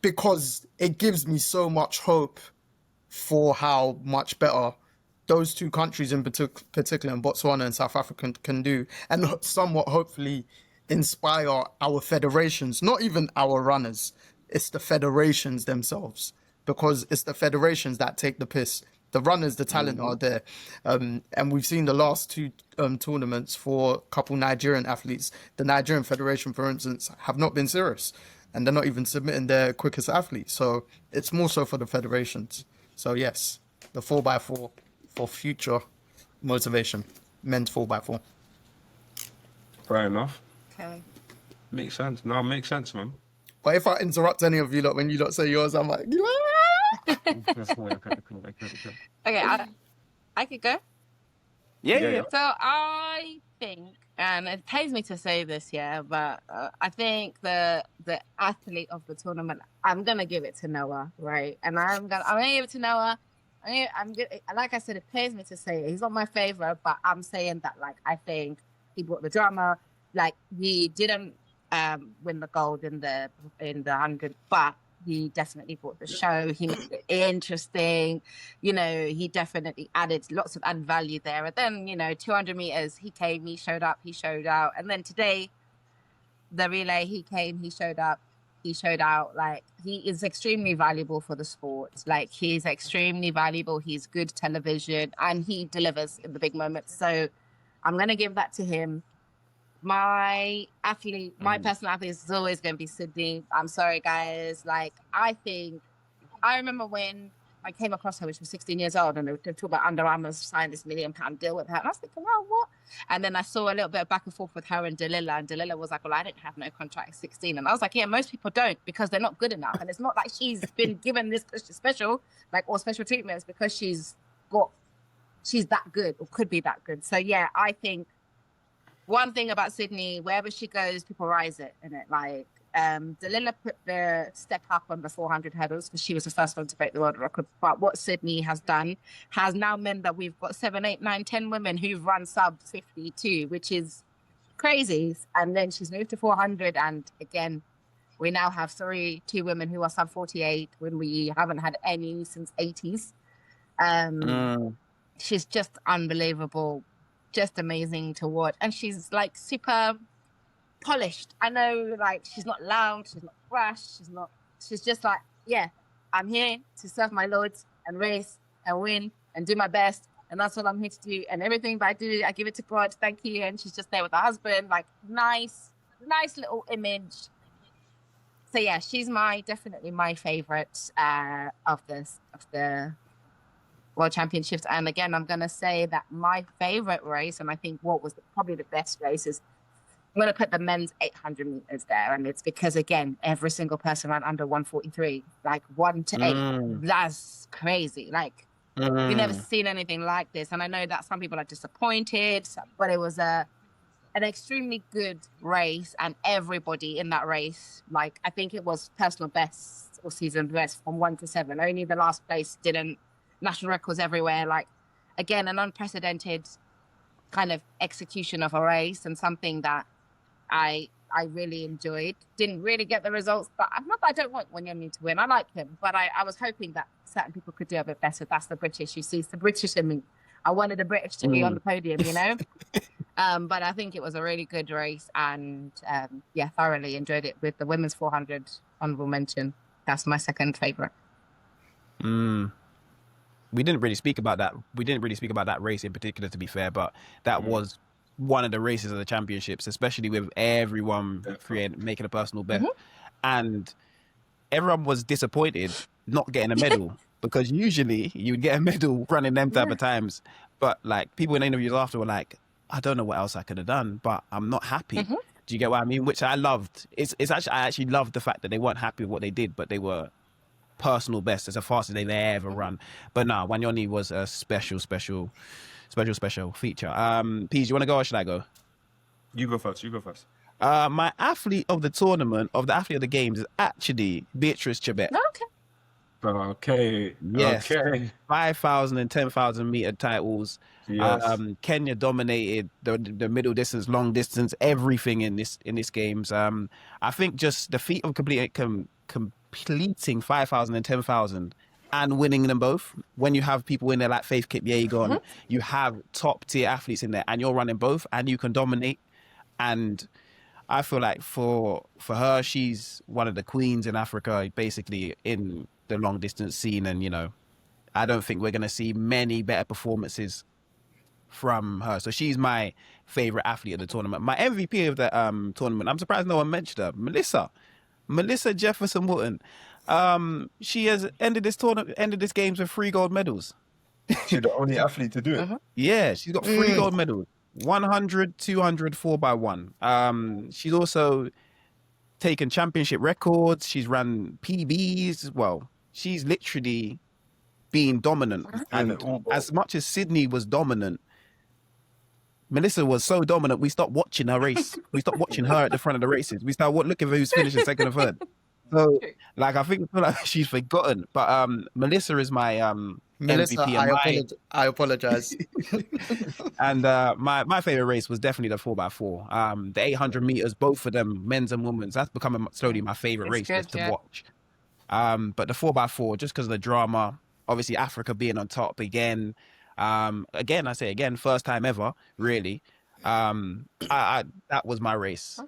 because it gives me so much hope for how much better those 2 countries in particular, in Botswana and South Africa, can do, and somewhat hopefully inspire our federations, not even our runners. It's the federations themselves, because it's the federations that take the piss. The runners, the talent are there. And we've seen the last 2 tournaments for a couple Nigerian athletes. The Nigerian Federation, for instance, have not been serious, and they're not even submitting their quickest athletes. So it's more so for the federations. So yes, the 4x4 for future motivation. Men's 4x4. Fair enough. Okay. Makes sense. No, makes sense, man. But if I interrupt any of you lot when you lot say yours, I'm like, Okay, I could go. Yeah. So I think, and it pains me to say this, yeah, but I think the athlete of the tournament, I'm gonna give it to Noah, right? And I'm gonna give it to Noah. I'm good. Like I said, it pains me to say it. He's not my favorite, but I'm saying that like I think he brought the drama. Like he didn't win the gold in the 100, but he definitely brought the show. He made it interesting. You know, he definitely added lots of added value there. And then, you know, 200 meters, he came, he showed up, he showed out. And then today, the relay, he came, he showed up, he showed out. Like, he is extremely valuable for the sport. Like, he's extremely valuable. He's good television, and he delivers in the big moments. So I'm going to give that to him. My personal athlete is always going to be Sydney. I'm sorry, guys. Like, I remember when I came across her when she was 16 years old, and they talked about Under Armour signed this £1 million deal with her. And I was thinking, oh, what? And then I saw a little bit of back and forth with her and Delilah, and Delilah was like, well, I didn't have no contract at 16. And I was like, yeah, most people don't, because they're not good enough. And it's not like she's been given this special, like, or special treatments because she's that good or could be that good. So yeah, I think one thing about Sydney, wherever she goes, people rise it, in it. Like, Delilah put the step up on the 400 hurdles because she was the first one to break the world record. But what Sydney has done has now meant that we've got 7, 8, 9, 10 women who've run sub 52, which is crazy. And then she's moved to 400. And again, we now have 2 women who are sub 48 when we haven't had any since 80s. She's just unbelievable. Just amazing to watch, and she's like super polished. I know, like, she's not loud, she's not brash, she's just like, yeah, I'm here to serve my lords and race and win and do my best, and that's what I'm here to do. And everything that I do, I give it to God. Thank you. And she's just there with her husband, like, nice little image. So yeah, she's definitely my favorite of the World Championships. And again, I'm going to say that my favorite race, and I think what was probably the best race, is I'm going to put the men's 800 meters there. And it's because, again, every single person ran under 143, like 1 to 8. That's crazy. Like, we've never seen anything like this. And I know that some people are disappointed, but it was an extremely good race. And everybody in that race, like, I think it was personal best or season best from 1 to 7. Only the last place didn't. National records everywhere. Like, again, an unprecedented kind of execution of a race, and something that I really enjoyed. Didn't really get the results, but not that I don't want Wanyama to win. I like him, but I was hoping that certain people could do a bit better. That's the British. You see, it's the British in me. I wanted the British to be on the podium, you know? But I think it was a really good race, and yeah, thoroughly enjoyed it. With the women's 400 honorable mention, that's my second favorite. We didn't really speak about that. We didn't really speak about that race in particular, to be fair, but that was one of the races of the championships, especially with everyone making a personal best. And everyone was disappointed not getting a medal, because usually you would get a medal running them type of times. But like, people in interviews after were like, I don't know what else I could have done, but I'm not happy. Do you get what I mean? Which I loved. I actually loved the fact that they weren't happy with what they did, but they were personal best as fast as they've ever run. But no, Wanyoni was a special feature. Peez, you want to go or should I go? You go first. My athlete of the tournament, the athlete of the games, is actually Beatrice Chebet. Okay. Yes. Okay. 5,000 and 10,000 meter titles. Yes. Kenya dominated the middle distance, long distance, everything in this games. I think just the feat of completing 5,000 and 10,000 and winning them both. When you have people in there like Faith Kipyegon, you have top tier athletes in there, and you're running both, and you can dominate. And I feel like for her, she's one of the queens in Africa, basically in the long distance scene. And, you know, I don't think we're going to see many better performances from her. So she's my favorite athlete of the tournament. My MVP of the tournament, I'm surprised no one mentioned her, Melissa Jefferson Wooten. She has ended this games with 3 gold medals. She's the only athlete to do it. Yeah, she's got 3 gold medals. 100, 200, 4x1. She's also taken championship records. She's ran PBs. Well, she's literally been dominant. And as much as Sydney was dominant, Melissa was so dominant, we stopped watching her race. We stopped watching her at the front of the races. We started looking for who's finishing second or third. So, like, I feel like she's forgotten. But Melissa is my Melissa, MVP. I apologize. And my favorite race was definitely the 4x4. The 800 meters, both of them, men's and women's, that's becoming slowly my favorite race to watch. But the 4x4, just because of the drama, obviously Africa being on top again. Again, first time ever, really. That was my race.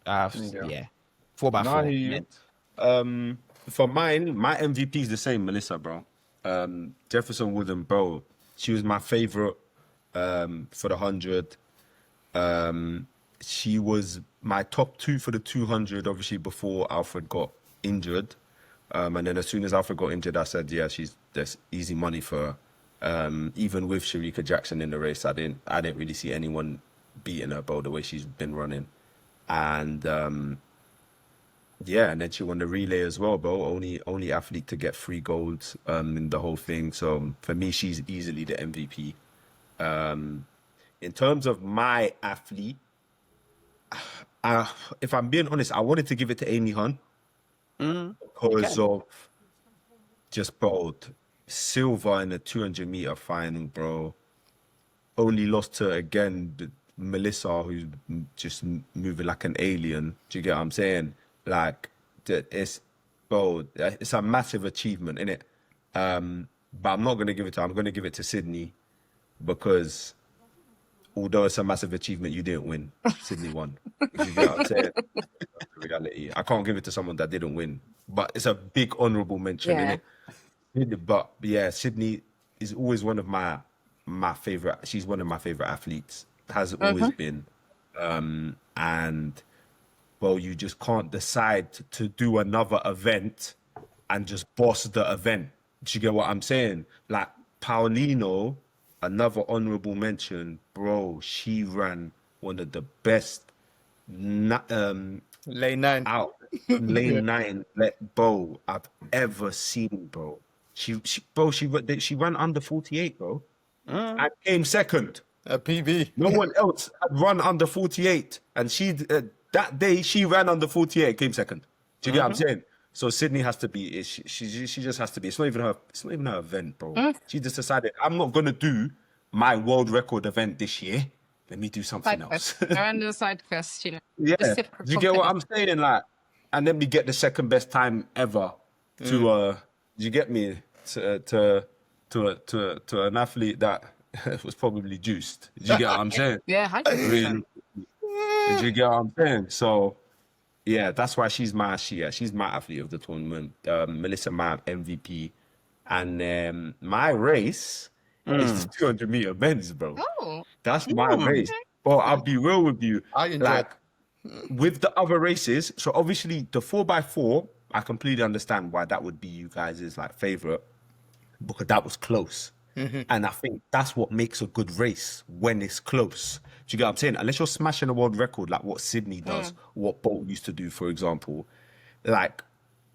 4x4. For mine, my MVP is the same, Melissa, bro. Jefferson Wooden, bro. She was my favorite for the 100. She was my top 2 for the 200, obviously, before Alfred got injured. And then as soon as Alfred got injured, I said, yeah, there's easy money for her. Even with Sharika Jackson in the race, I didn't really see anyone beating her, bro, the way she's been running. And and then she won the relay as well, bro. Only athlete to get 3 golds in the whole thing. So for me, she's easily the MVP. In terms of my athlete, if I'm being honest, I wanted to give it to Amy Hunt because of just bold. Silver in the 200 meter final, bro. Only lost to, again, Melissa, who's just moving like an alien. Do you get what I'm saying? Like, it's a massive achievement, innit? But I'm not going to give it to her. I'm going to give it to Sydney because although it's a massive achievement, you didn't win. Sydney won. You get what I'm saying? Reality. I can't give it to someone that didn't win. But it's a big honourable mention, innit? But yeah, Sydney is always one of my favorite. She's one of my favorite athletes. Has always been. And well, you just can't decide to do another event and just boss the event. Do you get what I'm saying? Like Paulino, another honorable mention, bro. She ran one of the best Lane 9 out lane 9 let bow I've ever seen, bro. She ran under 48, bro. And came second. a PB. No one else had run under 48, and she that day she ran under 48, came second. Do you get what I'm saying? So Sydney has to be. She just has to be. It's not even her. It's not even her event, bro. She just decided I'm not gonna do my world record event this year. Let me do something else. Around the side quest, you know. Yeah. Do you get what I'm saying? Like, and then we get the second best time ever to do you get me to an athlete that was probably juiced. Do you get what I'm saying? Yeah, 100%. Do you get what I'm saying? So yeah, that's why she's my athlete of the tournament. Melissa, my MVP, and my race is the 200 meter men's, bro. Oh, That's my race. But I'll be real with you. I enjoyed Like, with the other races, so obviously the 4x4, I completely understand why that would be you guys' like favorite, because that was close. And I think that's what makes a good race, when it's close. Do you get what I'm saying? Unless you're smashing a world record like what Sydney does, what Bolt used to do, for example. Like,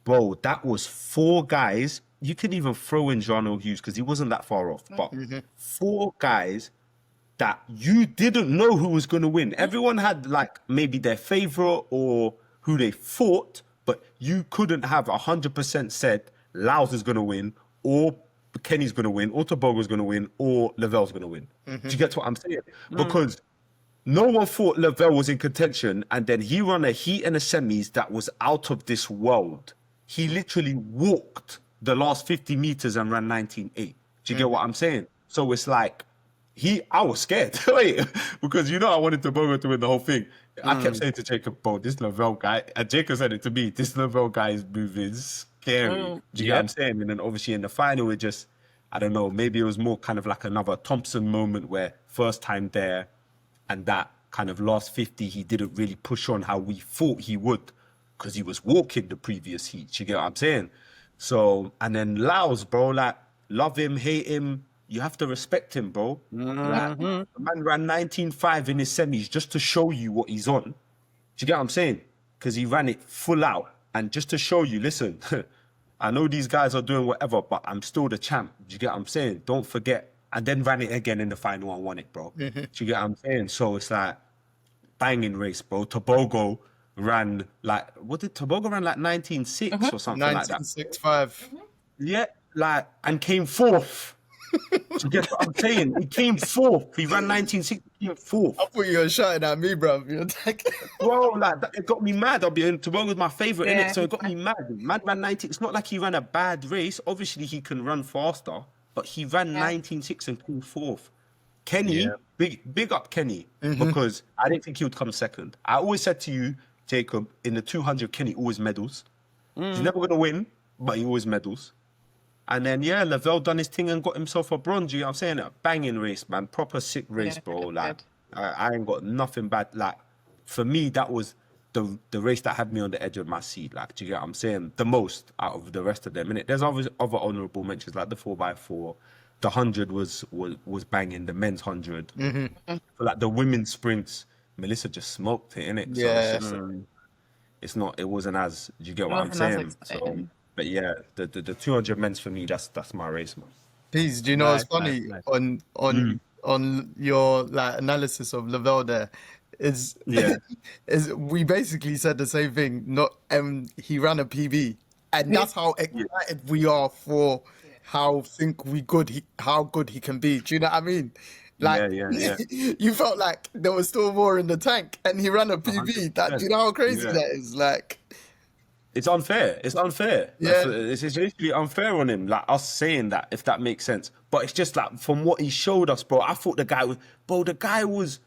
bro, that was 4 guys. You could even throw in Jarno Hughes because he wasn't that far off. But 4 guys that you didn't know who was going to win. Everyone had like maybe their favorite or who they fought, but you couldn't have 100% said Laos is going to win, or Kenny's going to win, or Tobago's going to win, or Lavelle's going to win. Do you get what I'm saying? Because no one thought Lavelle was in contention, and then he ran a heat and a semis that was out of this world. He literally walked the last 50 meters and ran 19.8. Do you get what I'm saying? So it's like, I was scared. Wait, because I wanted Tobago to win the whole thing. I kept saying to Jacob, bro, this Lavelle guy, and Jacob said it to me, this Lavelle guy is moving scary. Do you get what I'm saying? And then obviously in the final, it just, I don't know, maybe it was more kind of like another Thompson moment where first time there, and that kind of last 50, he didn't really push on how we thought he would, because he was walking the previous heat. You get what I'm saying? So, and then Laos, bro, like, love him, hate him, you have to respect him, bro. Like, Mhm. the man ran 19.5 in his semis just to show you what he's on. Do you get what I'm saying? Because he ran it full out. And just to show you, listen, I know these guys are doing whatever, but I'm still the champ. Do you get what I'm saying? Don't forget. And then ran it again in the final and won it, bro. Do you get what I'm saying? So it's like, banging race, bro. Tobago ran like, what did Tobago ran like 19.6 or something like that? 1965. Yeah, like, and came fourth. Do you get what I'm saying? He came fourth. He ran 19.6, he came fourth. I thought you were shouting at me, bro. You're attacking. Bro, like, it got me mad. I'll be in Tobago's my favorite, Yeah. innit? So it got me mad. Man ran 19. It's not like he ran a bad race. Obviously, he can run faster, but he ran 19.6 and came fourth. Kenny, big up Kenny, because I didn't think he would come second. I always said to you, Jacob, in the 200, Kenny always medals. He's never going to win, but he always medals. And then, yeah, Lavelle done his thing and got himself a bronze. You know what I'm saying? A banging race, man. Proper sick race, bro. Like, I ain't got nothing bad. Like, for me, that was the race that had me on the edge of my seat. Like, do you get what I'm saying? The most out of the rest of them. Innit? There's other honourable mentions, like the 4x4. The 100 was banging, the men's 100. But like the women's sprints, Melissa just smoked it, innit? Yeah. So it's not, it wasn't as, do you get what I'm saying? So, but yeah, the 200 men's for me, that's my race, man. Peez, do you know what's funny nice. on your like analysis of Lavelle there is Yeah. is we basically said the same thing. Not he ran a PB, and that's how excited we are for how good he can be. Do you know what I mean? Like, Yeah. you felt like there was still more in the tank, and he ran a PB. That, do you know how crazy that is? Like, It's unfair. It's unfair. Yeah. It's literally unfair on him, like us saying that, if that makes sense. But it's just like, from what he showed us, bro, I thought the guy was,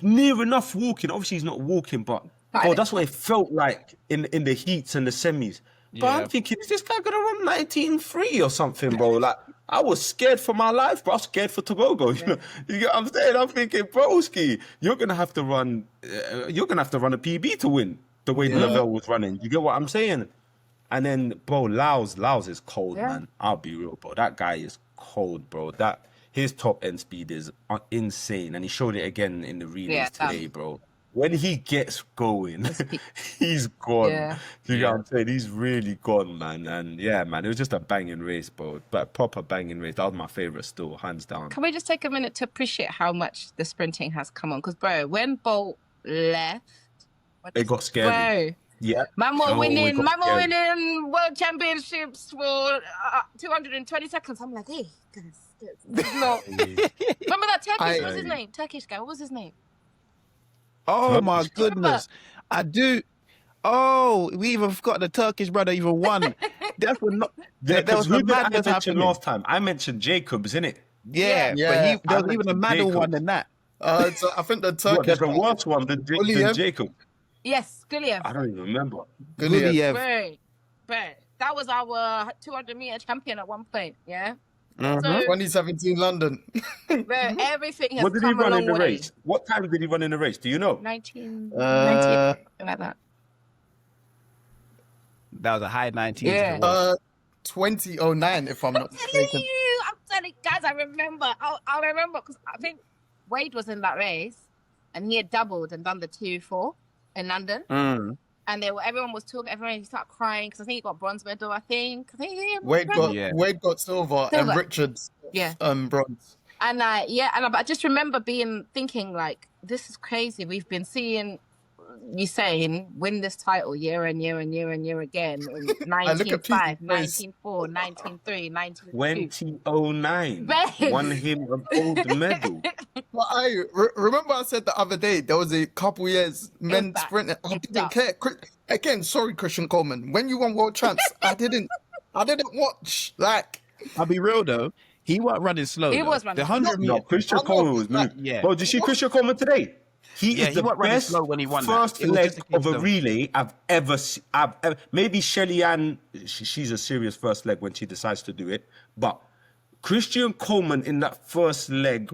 near enough walking. Obviously, he's not walking, but, bro, that's what it felt like in the heats and the semis. But I'm thinking, is this guy going to run 19.3 or something, bro? Like, I was scared for my life, bro. I was scared for Tobago. You know, you get what I'm saying? I'm thinking, broski, you're going to have to run a PB to win. The way Lavelle was running. You get what I'm saying? And then, bro, Laos is cold, man. I'll be real, bro. That guy is cold, bro. His top end speed is insane. And he showed it again in the relays today, bro. When he gets going, he's gone. Yeah. You get what I'm saying? He's really gone, man. And yeah, man, it was just a banging race, bro. But a proper banging race. That was my favorite still, hands down. Can we just take a minute to appreciate how much the sprinting has come on? Because, bro, when Bolt left, It got scary. bro, Yeah. man were Oh, winning it world championships for 220 seconds. I'm like, hey, guys, this is not. Remember that Turkish? What's his name? Turkish guy. What was his name? Oh my goodness. I do. Oh, we even forgot the Turkish brother even won. That's what not. Yeah, There was who a did I madness mention happening. last time? I mentioned Jacobs, innit? Yeah, Yeah. but there was even a madder Jacobs. one than that. so I think the What, Turkish there's a worse one than William? Jacob. Yes, Guliev. I don't even remember. Guliev. Bro, that was our 200-meter champion at one point. Yeah. Mhm. So, 2017 London. bro, everything has What did he come a run long in the way. race? What time did he run in the race? Do you know? 19, Uh, something like that. That was a high 19s. Yeah. 2009, if I'm not mistaken. I'm telling you, guys, I remember. I remember because I think Wade was in that race and he had doubled and done the 2-4 in London. And everyone was talking, he started crying because I think he got bronze medal, Wade got silver and Silver. Richards Yeah. bronze. And I just remember thinking like, this is crazy. We've been seeing Usain win this title year and year and year and year again. In 19.5, 19.4, 19.3, 19.2. 2009. Babe. Won him a gold medal. But remember I said the other day, there was a couple years men back. sprinting. I It's didn't back. care. Again, sorry, Christian Coleman. When you won world champs, I didn't watch. Like, I'll be real though. He wasn't running slow. He though. was running The slow. 100 No, meters. Christian I know, Coleman was like, moved. yeah. Bro, did you see Christian Coleman today? He Yeah, is he the wasn't running best slow when he won that. first It was leg just a case of a of- relay I've ever seen. Maybe Shelly-Ann, she's a serious first leg when she decides to do it. But Christian Coleman in that first leg,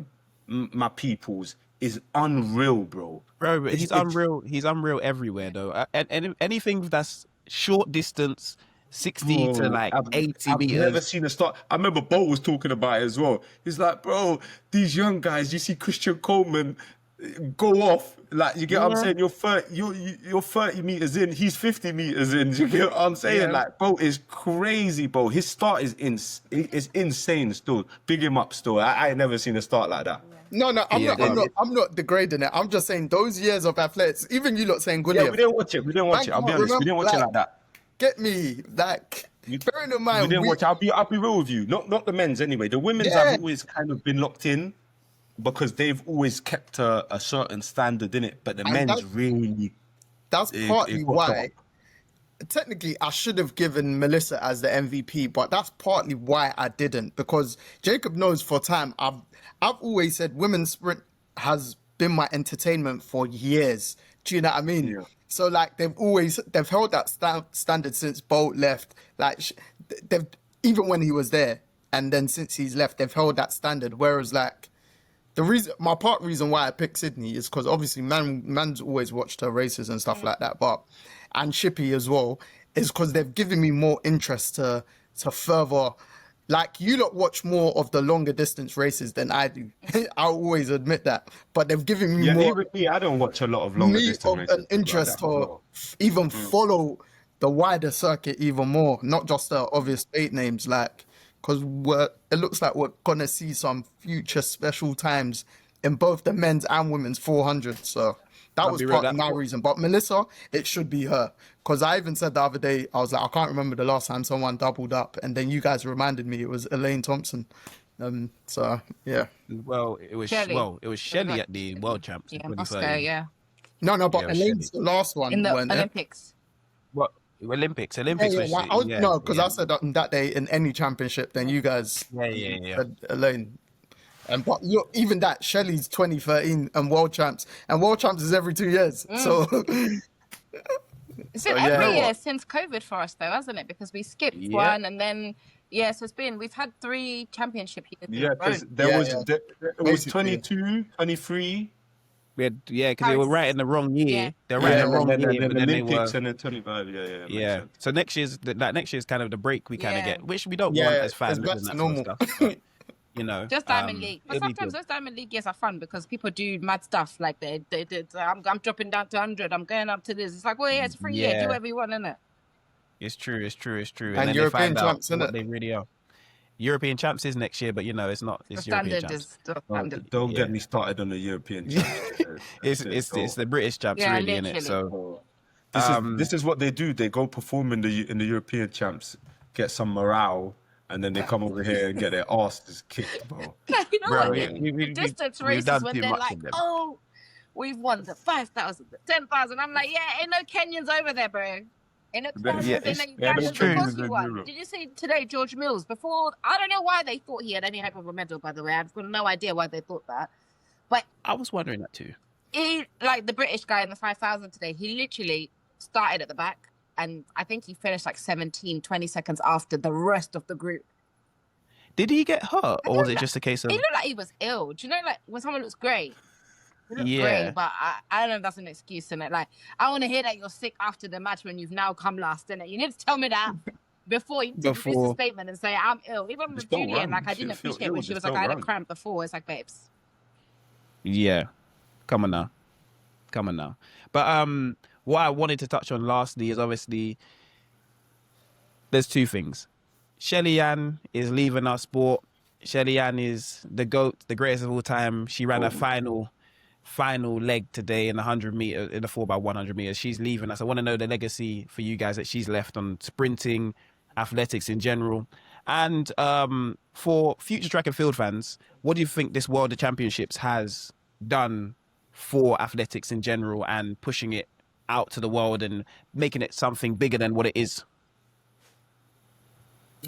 my peoples, is unreal, bro. Bro, but he's unreal. He's unreal everywhere though. And anything that's short distance, 60 to Bro, like I've, 80 I've never meters. seen a start. I remember Bo was talking about it as well. He's like, bro, these young guys, you see Christian Coleman go off. Like, you get what I'm Yeah. saying? You're 30 meters in, he's 50 meters in. You get what I'm saying? Yeah. Like, bro, is crazy, bro. His start is insane still. Big him up still. I ain't never seen a start like that. No, I'm Yeah, not. I'm not degrading it. I'm just saying those years of athletics. Even you lot saying Yeah, Guliev. we didn't watch it. We didn't watch Man it. I'll be can't honest. We didn't remember, watch it like that. Get me, like, bearing in We mind, didn't watch. I'll be real with you. Not the men's anyway. The women's Yeah. have always kind of been locked in because they've always kept a certain standard in it. But the And men's that's- really. that's it partly got why. dark. Technically, I should have given Melissa as the MVP, but that's partly why I didn't, because Jacob knows for time I've always said women's sprint has been my entertainment for years. Do you know what I mean? Yeah. So like they've held that standard since Bolt left. Like they've, even when he was there, and then since he's left, they've held that standard. Whereas like reason why I picked Sydney is because obviously man's always watched her races and stuff like that, and Shippy as well, is because they've given me more interest to further. Like, you lot watch more of the longer distance races than I do. I'll always admit that. But they've given me Yeah, more even me, I don't watch a lot of longer me distance of races. an interest like that as to well. even follow the wider circuit even more, not just the obvious 8 names, like, because it looks like we're gonna see some future special times in both the men's and women's 400. So that was be real, part of my reason. But Melissa, it should be her, because I even said the other day, I was like, I can't remember the last time someone doubled up, and then you guys reminded me it was Elaine Thompson. So yeah. Well, it was Shelley. Shelly at the World Champs in Yeah, Moscow, 2013. yeah. No, but Yeah, Elaine's the last one. In the weren't it? Olympics. What Olympics? Yeah, Olympics yeah, was like, I was, yeah, no, because yeah. I said that day in any championship, then you guys Yeah. said Elaine. But look, even that, Shelley's 2013 and World Champs. And World Champs is every 2 years. So It's been So, every yeah. year since COVID for us, though, hasn't it? Because we skipped Yeah. one, and then so we've had 3 championship years. Yeah, because in a row. there Yeah, was yeah. it was Basically. 22, 23, Because they were right in the wrong year. Yeah. They're right in the Yeah, wrong and year, then but then they were. Olympics and then 25. Yeah. makes Yeah. sense. So next year's kind of the break we kind of Yeah. get, which we don't Yeah, want as it's fans back and to that normal. sort of stuff. But, you know, Just Diamond League. But it'll be sometimes good. those Diamond League years are fun because people do mad stuff. Like they did. I'm dropping down to 100. I'm going up to this. It's like, well, yeah, it's free year. Do Yeah. whatever you want, innit? It's true. And then European they find champs, out innit? what they really are. European champs is next year, but you know, it's not. The It's European standard champs. is the Oh, standard. don't Yeah. get me started on the European champs. It's the British champs, Yeah, really, innit? literally. So This is what they do. They go perform in the European champs, get some morale, and then they come over here and get their asses kicked, bro. You know Bro, what? we- The distance we've races done when too they're much like, of them. oh, we've won the 5,000, the 10,000. I'm like, yeah, ain't no Kenyans over there, bro. Ain't no Yeah, Kenyans, it's- ain't no yeah, Ugandans. it's Of true. course you won. Europe. Did you see today George Mills? Before, I don't know why they thought he had any hope of a medal, by the way. I've got no idea why they thought that. But I was wondering that too. he, like the British guy in the 5,000 today, he literally started at the back. And I think he finished like 17, 20 seconds after the rest of the group. Did he get hurt, or was it like- just a case of? He looked like he was ill. Do you know, like when someone looks great? He looked Yeah. great, but I don't know if that's an excuse in it. Like, I want to hear that you're sick after the match when you've now come last, innit? You need to tell me that before you release a Before- statement and say I'm ill. Even with Just don't Julian, run. like I If you didn't feel appreciate ill, when she was just like, don't I had a run. cramp before. It's like, babes. Yeah, come on now. But what I wanted to touch on lastly is obviously there's 2 things. Shelly-Ann is leaving our sport. Shelly-Ann is the GOAT, the greatest of all time. She ran her final leg today in the 100 meter, in the 4x100 meters. She's leaving us. I want to know the legacy for you guys that she's left on sprinting, athletics in general. And for future track and field fans, what do you think this World of Championships has done for athletics in general and pushing it out to the world and making it something bigger than what it is?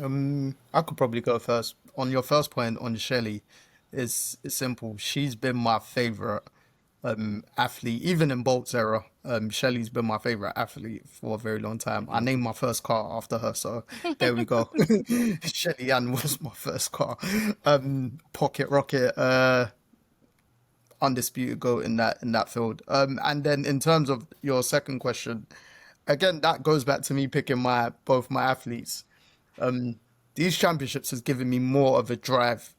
I could probably go first. On your first point on Shelley, it's simple. She's been my favorite athlete, even in Bolt's era. Shelley's been my favorite athlete for a very long time. I named my first car after her, so there we go. Shelly-Ann was my first car. Pocket rocket, undisputed GOAT in that field. And then in terms of your second question, again, that goes back to me picking both my athletes. These championships has given me more of a drive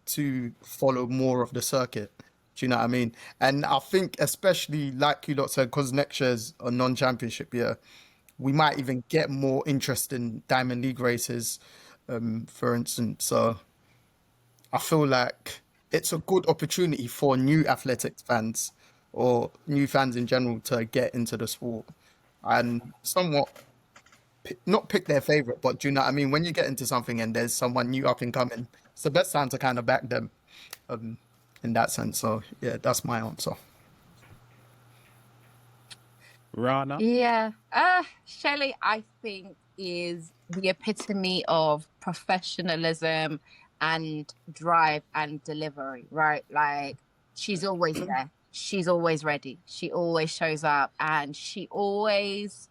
to follow more of the circuit. Do you know what I mean? And I think, especially like you lot said, because next year's a non-championship year, we might even get more interest in Diamond League races, for instance. So I feel like it's a good opportunity for new athletics fans or new fans in general to get into the sport and somewhat not pick their favorite, but do you know what I mean? When you get into something and there's someone new up and coming, it's the best time to kind of back them in that sense. So yeah, that's my answer. Rana. Yeah. Shelly, I think, is the epitome of professionalism and drive and delivery, right? Like, she's always there. She's always ready. She always shows up, and she always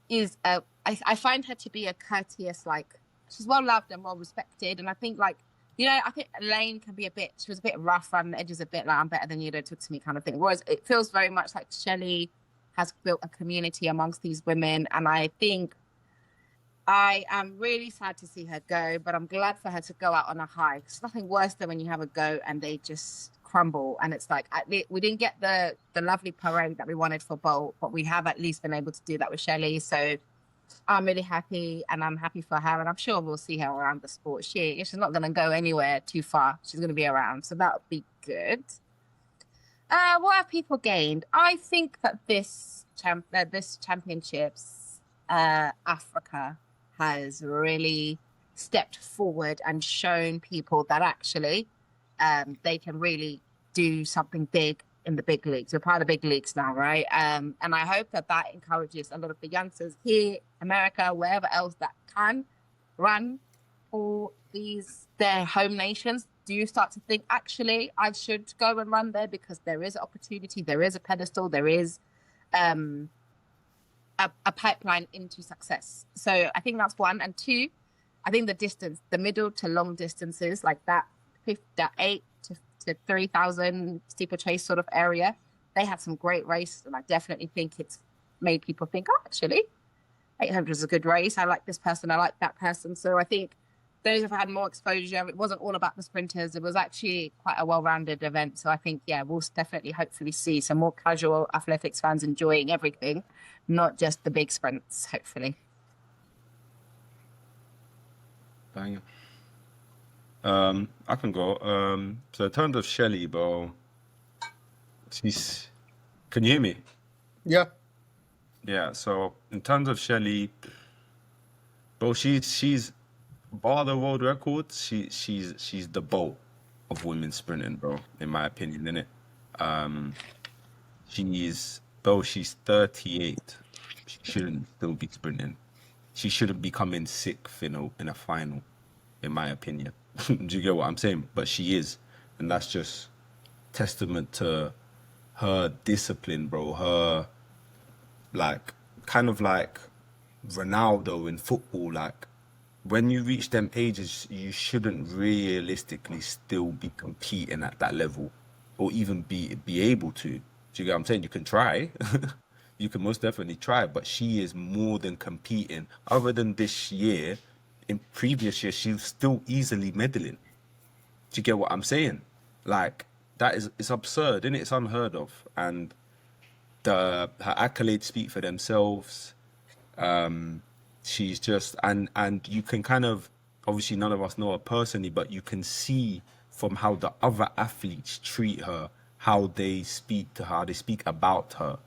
is I find her to be a courteous, like, she's well loved and well respected. And I think, like, you know, I think Elaine can be she was a bit rough around the edges, a bit like, I'm better than you, don't talk to me kind of thing. Whereas it feels very much like Shelly has built a community amongst these women. And I think I am really sad to see her go, but I'm glad for her to go out on a high. It's nothing worse than when you have a go and they just crumble. And it's like, we didn't get the lovely parade that we wanted for Bolt, but we have at least been able to do that with Shelly. So I'm really happy, and I'm happy for her. And I'm sure we'll see her around the sport. She's not going to go anywhere too far. She's going to be around. So that would be good. What have people gained? I think that this championships, Africa has really stepped forward and shown people that actually they can really do something big in the big leagues. We're part of the big leagues now, right? And I hope that encourages a lot of the youngsters here, America, wherever else that can run for their home nations. Do you start to think, actually, I should go and run there because there is opportunity, there is a pedestal, there is a pipeline into success. So I think that's one. And two, I think the distance, the middle to long distances, like that 8 to 3,000 steeplechase sort of area, they had some great races. And I definitely think it's made people think, oh, actually, 800 is a good race. I like this person. I like that person. So I think those have had more exposure. It wasn't all about the sprinters. It was actually quite a well-rounded event. So I think, yeah, we'll definitely hopefully see some more casual athletics fans enjoying everything, not just the big sprints, hopefully. Bang. I can go. So in terms of Shelly, bro, can you hear me? Yeah. Yeah, so in terms of Shelly, bro, she's bar the world records, she's the Bolt of women's sprinting, bro, in my opinion, innit? She's 38. She shouldn't still be sprinting. She shouldn't be coming sixth in a final, in my opinion. Do you get what I'm saying? But she is, and that's just testament to her discipline, bro. Her, like, kind of like Ronaldo in football, like, when you reach them ages, you shouldn't realistically still be competing at that level, or even be able to. Do you get what I'm saying? You can try. You can most definitely try, but she is more than competing. Other than this year, in previous years, she was still easily medaling. Do you get what I'm saying? Like, it's absurd, isn't it? It's unheard of. And her accolades speak for themselves. She's just, and you can kind of, obviously none of us know her personally, but you can see from how the other athletes treat her, how they speak to her, how they speak about her,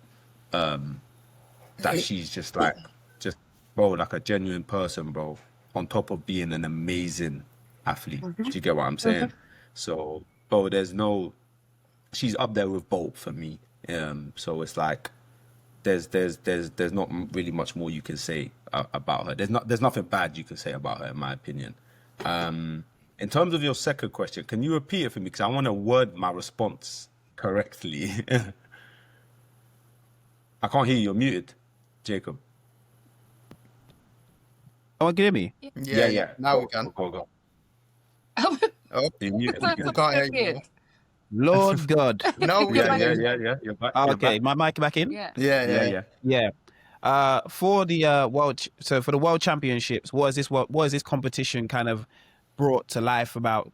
that she's just like, bro, like a genuine person, bro, on top of being an amazing athlete. Do you get what I'm saying? So, bro, she's up there with Bolt for me. So it's like, there's not really much more you can say about her. There's nothing bad you can say about her, in my opinion. In terms of your second question, can you repeat it for me? Because I want to word my response correctly. I can't hear you. You're muted, Jacob. Oh, can you hear me? Yeah. Now we can. Go. Oh, You're muted. we can't hear you. Lord God. No, we can hear you. Yeah. You're back. Oh, You're okay, back. my mic back in? Yeah. Yeah. Yeah. For the for the World Championships, what is this competition kind of brought to life about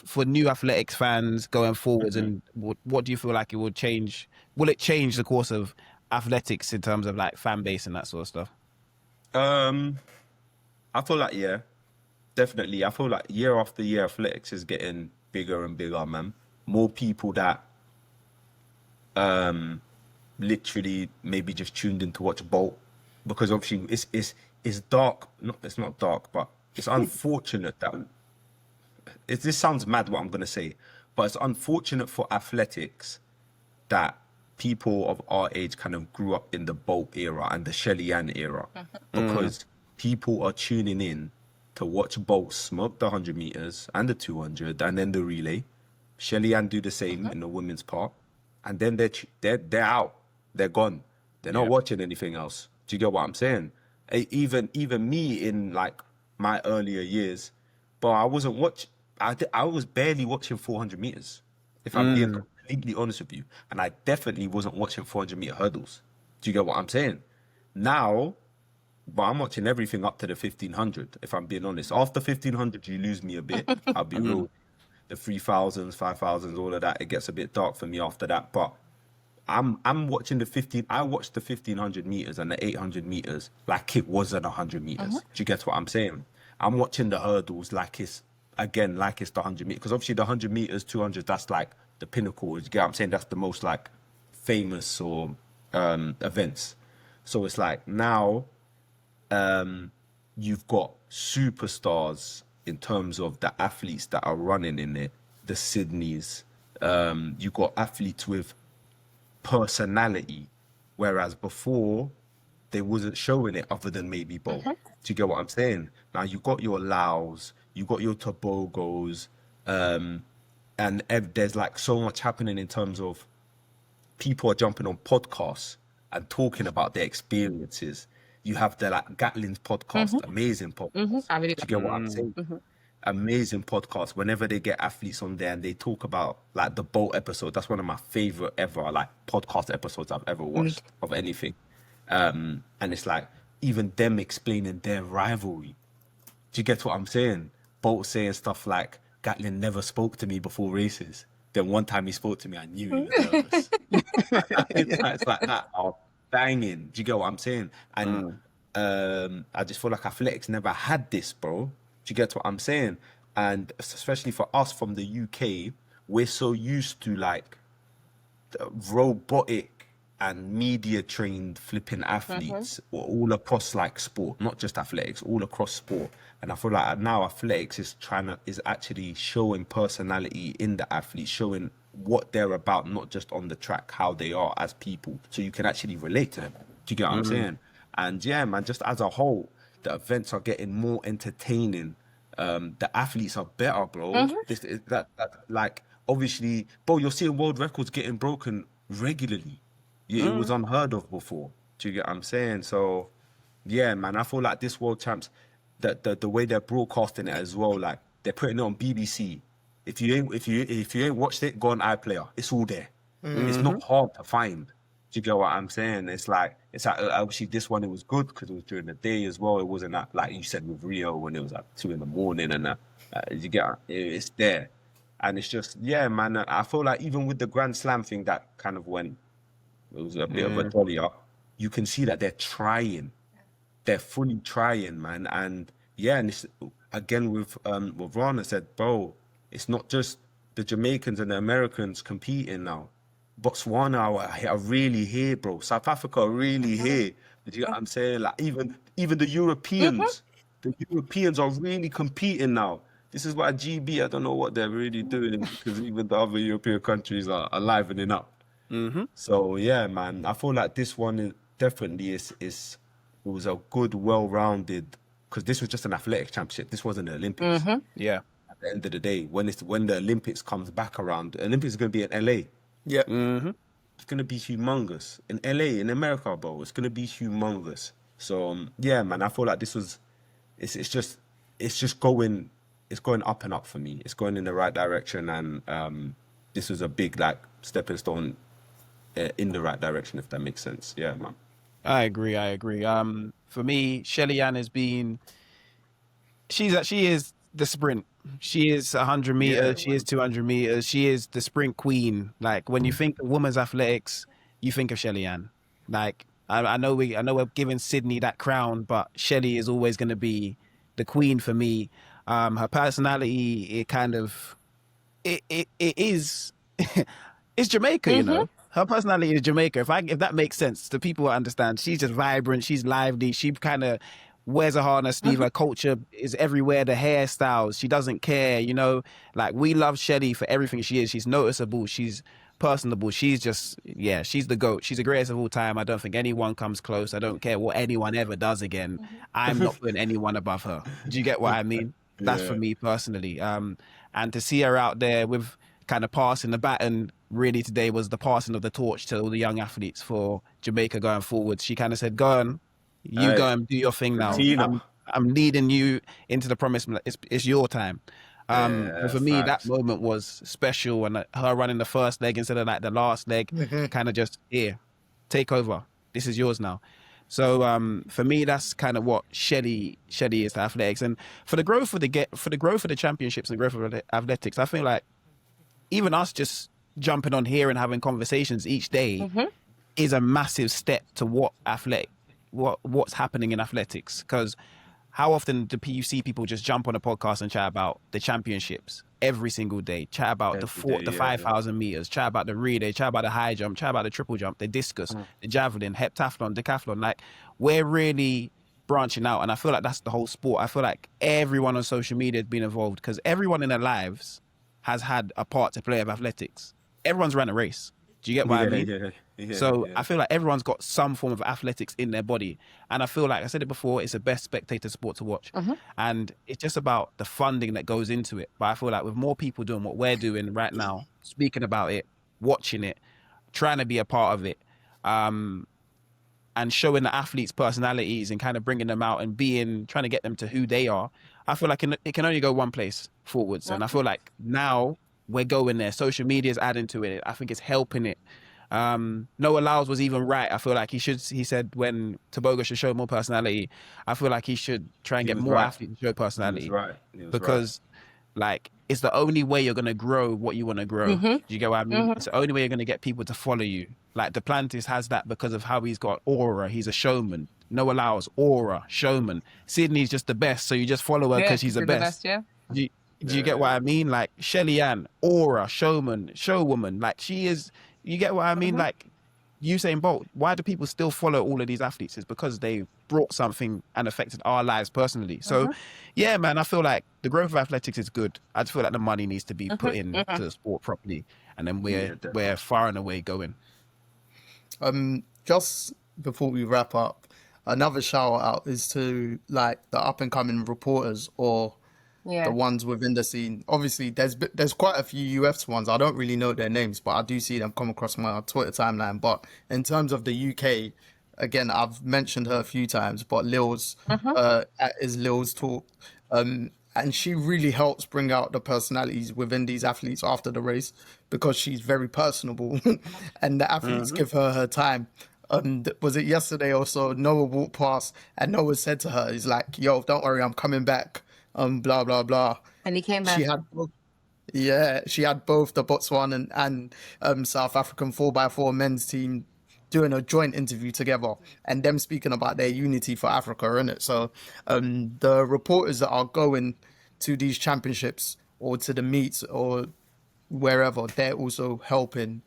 for new athletics fans going forwards, and what do you feel like it will change? Will it change the course of athletics in terms of like fan base and that sort of stuff? I feel like, yeah, definitely. I feel like year after year, athletics is getting bigger and bigger, man. More people that literally maybe just tuned in to watch Bolt, because obviously it's dark. It's not dark, but it's unfortunate that this sounds mad what I'm gonna say, but it's unfortunate for athletics that people of our age kind of grew up in the Bolt era and the Shelly-Ann era, because people are tuning in to watch Bolt smoke the 100 meters and the 200 and then the relay. Shelly-Ann do the same in the women's part, and then they're out, they're gone, they're not watching anything else. Do you get what I'm saying? Even me in like my earlier years, but I wasn't I was barely watching 400 meters, if I'm being completely honest with you, and I definitely wasn't watching 400 meter hurdles. Do you get what I'm saying? Now, but I'm watching everything up to the 1500. If I'm being honest, after 1500, you lose me a bit. I'll be real. The 3000s, 5000s, all of that, it gets a bit dark for me after that. But I'm watching the 15. I watched the 1500 meters and the 800 meters like it wasn't 100 meters. Do you get what I'm saying? I'm watching the hurdles like it's the 100 meters, because obviously the 100 meters, 200, that's like the pinnacle. You get what I'm saying? That's the most like famous or events. So it's like now you've got superstars in terms of the athletes that are running in it, the Sydneys. You've got athletes with personality, whereas before they wasn't showing it other than maybe Bo. Do you get what I'm saying? Now you got your Laos, you got your Tobogos, and there's like so much happening in terms of people are jumping on podcasts and talking about their experiences. You have the like Gatlin's podcast, amazing podcast. I really Do you get what I'm saying? Amazing podcast. Whenever they get athletes on there and they talk about like the Bolt episode, that's one of my favorite ever like podcast episodes I've ever watched of anything. And it's like even them explaining their rivalry. Do you get what I'm saying? Bolt saying stuff like, Gatlin never spoke to me before races. Then one time he spoke to me, I knew he was nervous. It's like that. Oh, banging. Do you get what I'm saying? And I just feel like athletics never had this, bro. Do you get what I'm saying? And especially for us from the UK, we're so used to like robotic and media trained flipping athletes all across like sport, not just athletics, all across sport. And I feel like now athletics is actually showing personality in the athletes, showing what they're about, not just on the track, how they are as people, so you can actually relate to them. Do you get what I'm saying? And yeah, man, just as a whole, the events are getting more entertaining. The athletes are better, bro. This is that like obviously, bro, you're seeing world records getting broken regularly. It was unheard of before. Do you get what I'm saying? So yeah, man, I feel like this world champs, the way they're broadcasting it as well, like they're putting it on BBC. If you ain't watched it, go on iPlayer. It's all there. It's not hard to find. Do you get what I'm saying? It's like obviously this one, it was good because it was during the day as well. It wasn't that, like you said with Rio, when it was like 2 a.m. and that. You get it's there, and it's just, yeah, man. I feel like even with the Grand Slam thing that kind of went, it was a bit of a dolly up. You can see that they're trying. They're fully trying, man. And yeah, and it's, again with what Rana said, bro, it's not just the Jamaicans and the Americans competing now. Botswana are really here, bro. South Africa are really here. Do you know what I'm saying? Like even the Europeans, the Europeans are really competing now. This is why GB, I don't know what they're really doing, because even the other European countries are livening up. So yeah, man, I feel like this one definitely was a good, well-rounded, because this was just an athletic championship. This wasn't the Olympics. Yeah. At the end of the day, when the Olympics comes back around, the Olympics is going to be in LA. Yeah. It's going to be humongous. In LA, in America, bro, it's going to be humongous. So yeah, man, I feel like this was, it's just going up and up for me. It's going in the right direction, and this was a big like stepping stone in the right direction, if that makes sense. Yeah, man. I agree. For me, Shelly-Ann has been. She is the sprint. She is 100 Yeah, meters. She is 200 meters. She is the sprint queen. Like when you think of women's athletics, you think of Shelly-Ann. Like I know we're giving Sydney that crown, but Shelly is always going to be the queen for me. Her personality, it kind of it is it's Jamaica, you know. Her personality is Jamaica. If that makes sense to people who understand, she's just vibrant. She's lively. She kind of wears a heart on her sleeve. Her culture is everywhere. The hairstyles, she doesn't care, you know. Like we love Shelly for everything she is. She's noticeable. She's personable. She's just she's the GOAT. She's the greatest of all time. I don't think anyone comes close. I don't care what anyone ever does again. I'm not putting anyone above her. Do you get what I mean? That's for me personally. And to see her out there with kind of passing the baton really today was the passing of the torch to all the young athletes for Jamaica going forward. She kind of said, go on, go and do your thing now. I'm leading you into the promised land. It's your time. But for me, that moment was special, and her running the first leg instead of like the last leg, kind of just take over. This is yours now. So for me, that's kind of what Shelly is to athletics, and for the growth of the championships and growth of the athletics, I feel like even us just jumping on here and having conversations each day is a massive step to what's happening in athletics. Because how often do you see people just jump on a podcast and chat about the championships every single day? Chat about the 5,000 meters, chat about the relay, chat about the high jump, chat about the triple jump, the discus, the javelin, heptathlon, decathlon. Like we're really branching out, and I feel like that's the whole sport. I feel like everyone on social media has been involved because everyone in their lives has had a part to play of athletics. Everyone's ran a race. Do you get what I mean? I feel like everyone's got some form of athletics in their body. And I feel like, I said it before, it's the best spectator sport to watch. And it's just about the funding that goes into it. But I feel like with more people doing what we're doing right now, speaking about it, watching it, trying to be a part of it, and showing the athletes' personalities and kind of bringing them out and trying to get them to who they are, I feel like it can only go one place forwards. And I feel like now we're going there. Social media is adding to it. I think it's helping it. Noah Lyles was even right. I feel like he said when Tobago should show more personality, I feel like he should try and get more athletes to show personality. He was because like it's the only way you're going to grow what you want to grow. Do you get what I mean? It's the only way you're going to get people to follow you. Like Duplantis has that because of how he's got aura. He's a showman. Noah Lyles, aura, showman. Sydney's just the best, so you just follow her because she's the best. Do you get what I mean? Like Shelly-Ann, aura, showman, showwoman. Like she is. You get what I mean? Like Usain Bolt. Why do people still follow all of these athletes? It's because they brought something and affected our lives personally. So, yeah, man, I feel like the growth of athletics is good. I just feel like the money needs to be put into the sport properly, and then we're far and away going. Just before we wrap up, another shout out is to like the up and coming reporters or the ones within the scene. Obviously, there's quite a few US ones. I don't really know their names, but I do see them come across my Twitter timeline. But in terms of the UK, again, I've mentioned her a few times, but Lil's is Lil's Talk. And she really helps bring out the personalities within these athletes after the race because she's very personable and the athletes give her time. Was it yesterday or so? Noah walked past and Noah said to her, he's like, yo, don't worry, I'm coming back. Blah, blah, blah. And he came back. She had both the Botswana and South African 4x4 men's team doing a joint interview together and them speaking about their unity for Africa, innit? So the reporters that are going to these championships or to the meets or wherever, they're also helping.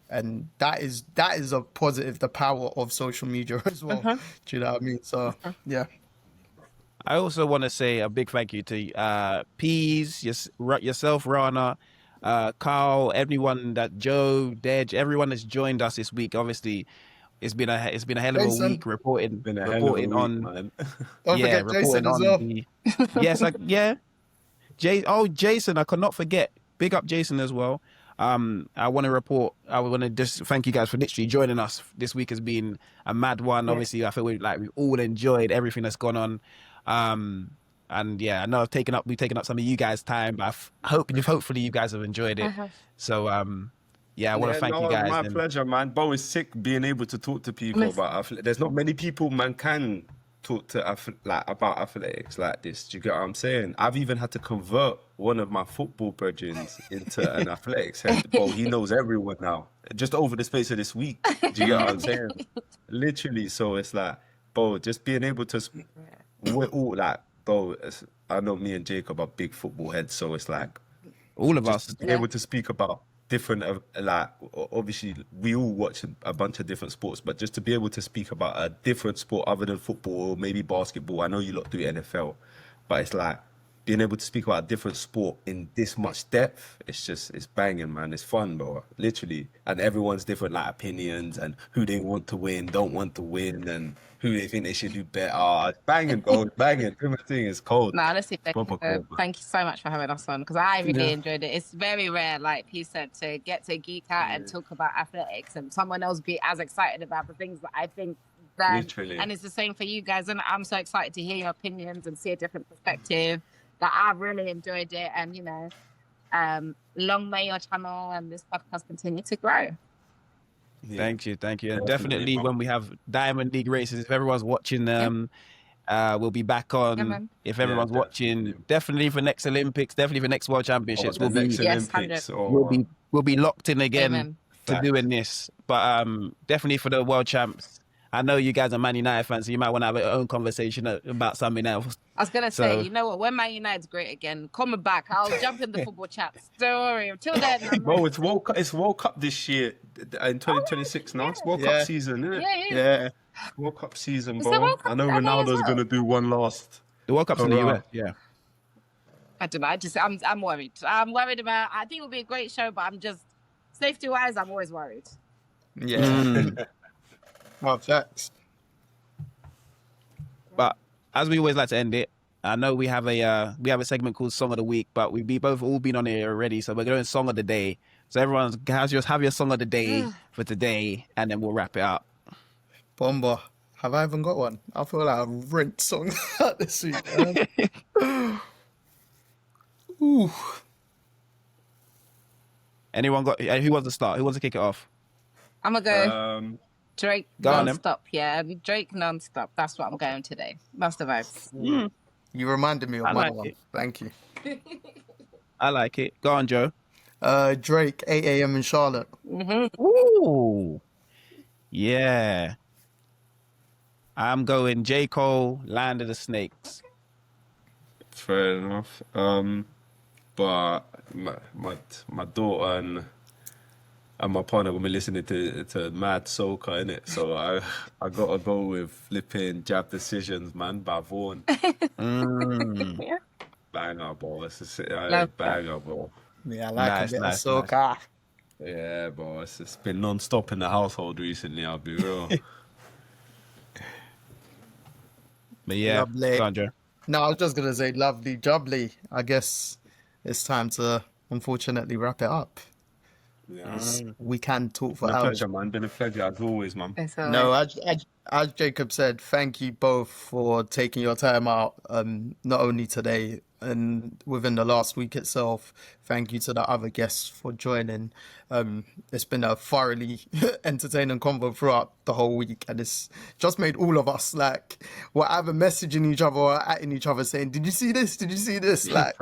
And that is a positive, the power of social media as well. Do you know what I mean? So, yeah. I also want to say a big thank you to Peez, yourself, Rana, Carl, everyone Joe, Dej, everyone that's joined us this week. Obviously, it's been a hell of a week reporting on. Man. Don't forget Jason as well. Jason, I could not forget. Big up Jason as well. I want to just thank you guys for literally joining us. This week has been a mad one. Obviously, I feel we've all enjoyed everything that's gone on. And yeah, I know we've taken up some of you guys' time, but hopefully you guys have enjoyed it. So Yeah, I want to thank you no, guys. my And pleasure, man. Bo, it's sick being able to talk to people about athletics. There's not many people man can talk to about athletics like this. Do you get what I'm saying? I've even had to convert one of my football brethren into an athletics head. Bo, he knows everyone now, just over the space of this week. Do you get what I'm saying? Literally. So it's like, Bo, just being able to, we're all like, Bo, I know me and Jacob are big football heads, so it's like, all of us. just being able to speak about different like obviously we all watch a bunch of different sports, but just to be able to speak about a different sport other than football or maybe basketball. I know you lot do NFL, but it's like being able to speak about a different sport in this much depth, it's banging, man. It's fun, bro, literally. And everyone's different, like opinions and who they want to win, don't want to win, and who they think they should do better. It's banging, bro. It's banging. Everything is cold. No, honestly, Proper cold, man. thank you so much for having us on, because I really Yeah. enjoyed it. It's very rare, like he said, to get to geek out and talk about athletics and someone else be as excited about the things that I think then. Literally. And it's the same for you guys. And I'm so excited to hear your opinions and see a different perspective. That I really enjoyed it. And, you know, long may your channel and this podcast continue to grow. Yeah. Thank you. And Definitely, definitely bro. when we have Diamond League races, if everyone's watching them, we'll be back on. Yeah, man. If everyone's watching, definitely for next Olympics, definitely for next World Championships, The next Yes, Olympics 100. we'll be locked in again Amen. to Facts. doing this. But definitely for the World Champs. I know you guys are Man United fans, so you might want to have your own conversation about something else. I was going to say, So- you know what? When Man United's great again, coming back, I'll jump in the football chats. Don't worry. Until then, I'm Bro, it's World Cup this year in 2026 now. It's World Yeah. Cup season, isn't it? yeah. Yeah. World Cup season, It's bro. the World Cup I know in LA as Ronaldo's well. gonna do one last. The World Cup's in the Hurrah. US, yeah. I don't know. I'm worried. I'm worried about. I think it'll be a great show, but I'm just safety wise. I'm always worried. Yeah. Mm. Oh, facts. But as we always like to end it, I know we have a segment called Song of the Week, but we've both all been on here already, so we're going Song of the Day. So everyone have your Song of the Day for today, and then we'll wrap it up. Bomber. Have I even got one? I feel like I've rinsed songs out this week. Ooh. Anyone got? Who wants to start? Who wants to kick it off? I'm gonna go Drake Go on, then. non-stop. Yeah, Drake non-stop. That's what I'm going today. That's the vibes. You reminded me of I my like one. it. Thank you. I like it. Go on, Joe. Drake, 8 a.m. in Charlotte. Ooh, yeah. I'm going J. Cole, Land of the Snakes. Fair enough. But my daughter and my partner will be listening to Mad Soca, innit? So I gotta go with flipping Jab Decisions, man, by Vaughn. Yeah. Banger, bro. It's a Love banger, bro. Yeah, I like Nice, a bit nice, of soca. Yeah, bro. It's been non-stop in the household recently, I'll be real. But yeah, Lovely. go on, Joe. No, I was just gonna say lovely jubbly. I guess it's time to unfortunately wrap it up. Yeah. We can talk for Been a hours. pleasure, man. Been a pleasure as always, man. It's all No, right. as Jacob said, thank you both for taking your time out, not only today and within the last week itself. Thank you to the other guests for joining. It's been a thoroughly entertaining convo throughout the whole week, and it's just made all of us like we're either messaging each other or atting each other saying, "Did you see this? Did you see this?" Like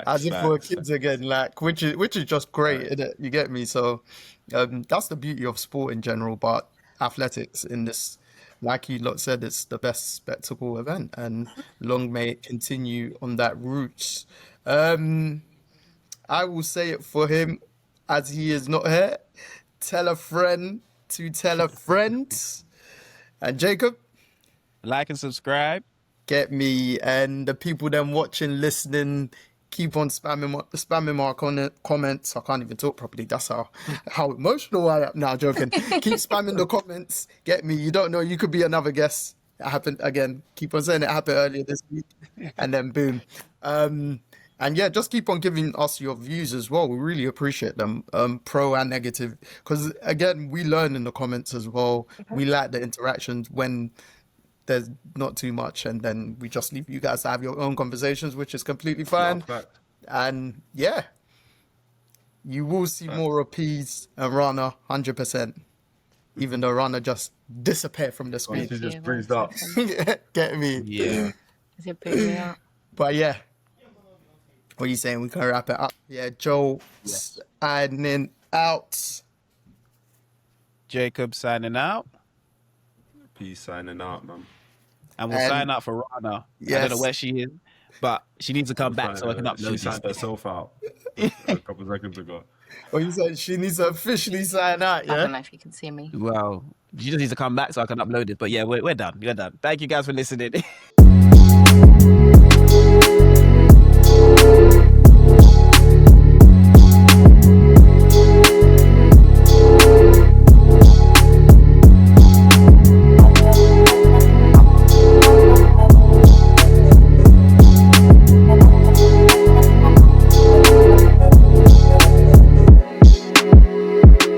as if we're kids again, like which is just great, innit? You get me? So that's the beauty of sport in general, but athletics in this, like you lot said, it's the best spectacle event, and long may it continue on that route. I will say it for him, as he is not here. Tell a friend to tell a friend. And Jacob, Like and subscribe. get me, and the people then watching, listening, keep on spamming my comments. I can't even talk properly. That's how emotional I am now. Joking. Keep spamming the comments. Get me. You don't know. You could be another guest. It happened again. Keep on saying it happened earlier this week, and then boom. And yeah, just keep on giving us your views as well. We really appreciate them, pro and negative, because again, we learn in the comments as well. We like the interactions when there's not too much, and then we just leave you guys to have your own conversations, which is completely fine. And yeah, You will see more of Peez and Rana, 100%. Even though Rana just disappeared from the screen. She just breathed up. Get me? Yeah. Is it picking me up? But yeah. What are you saying? We can wrap it up. Yeah, Joe signing out. Jacob signing out. Peace signing out, man. And we'll sign out for Rana. I Yes. don't know where she is, but she needs to come back so I can She upload signed this. herself out a couple of seconds ago. What you said? She needs to officially sign out, I don't yeah? know if you can see me. Well, she just needs to come back so I can upload it. But yeah, we're done. We're done. Thank you guys for listening.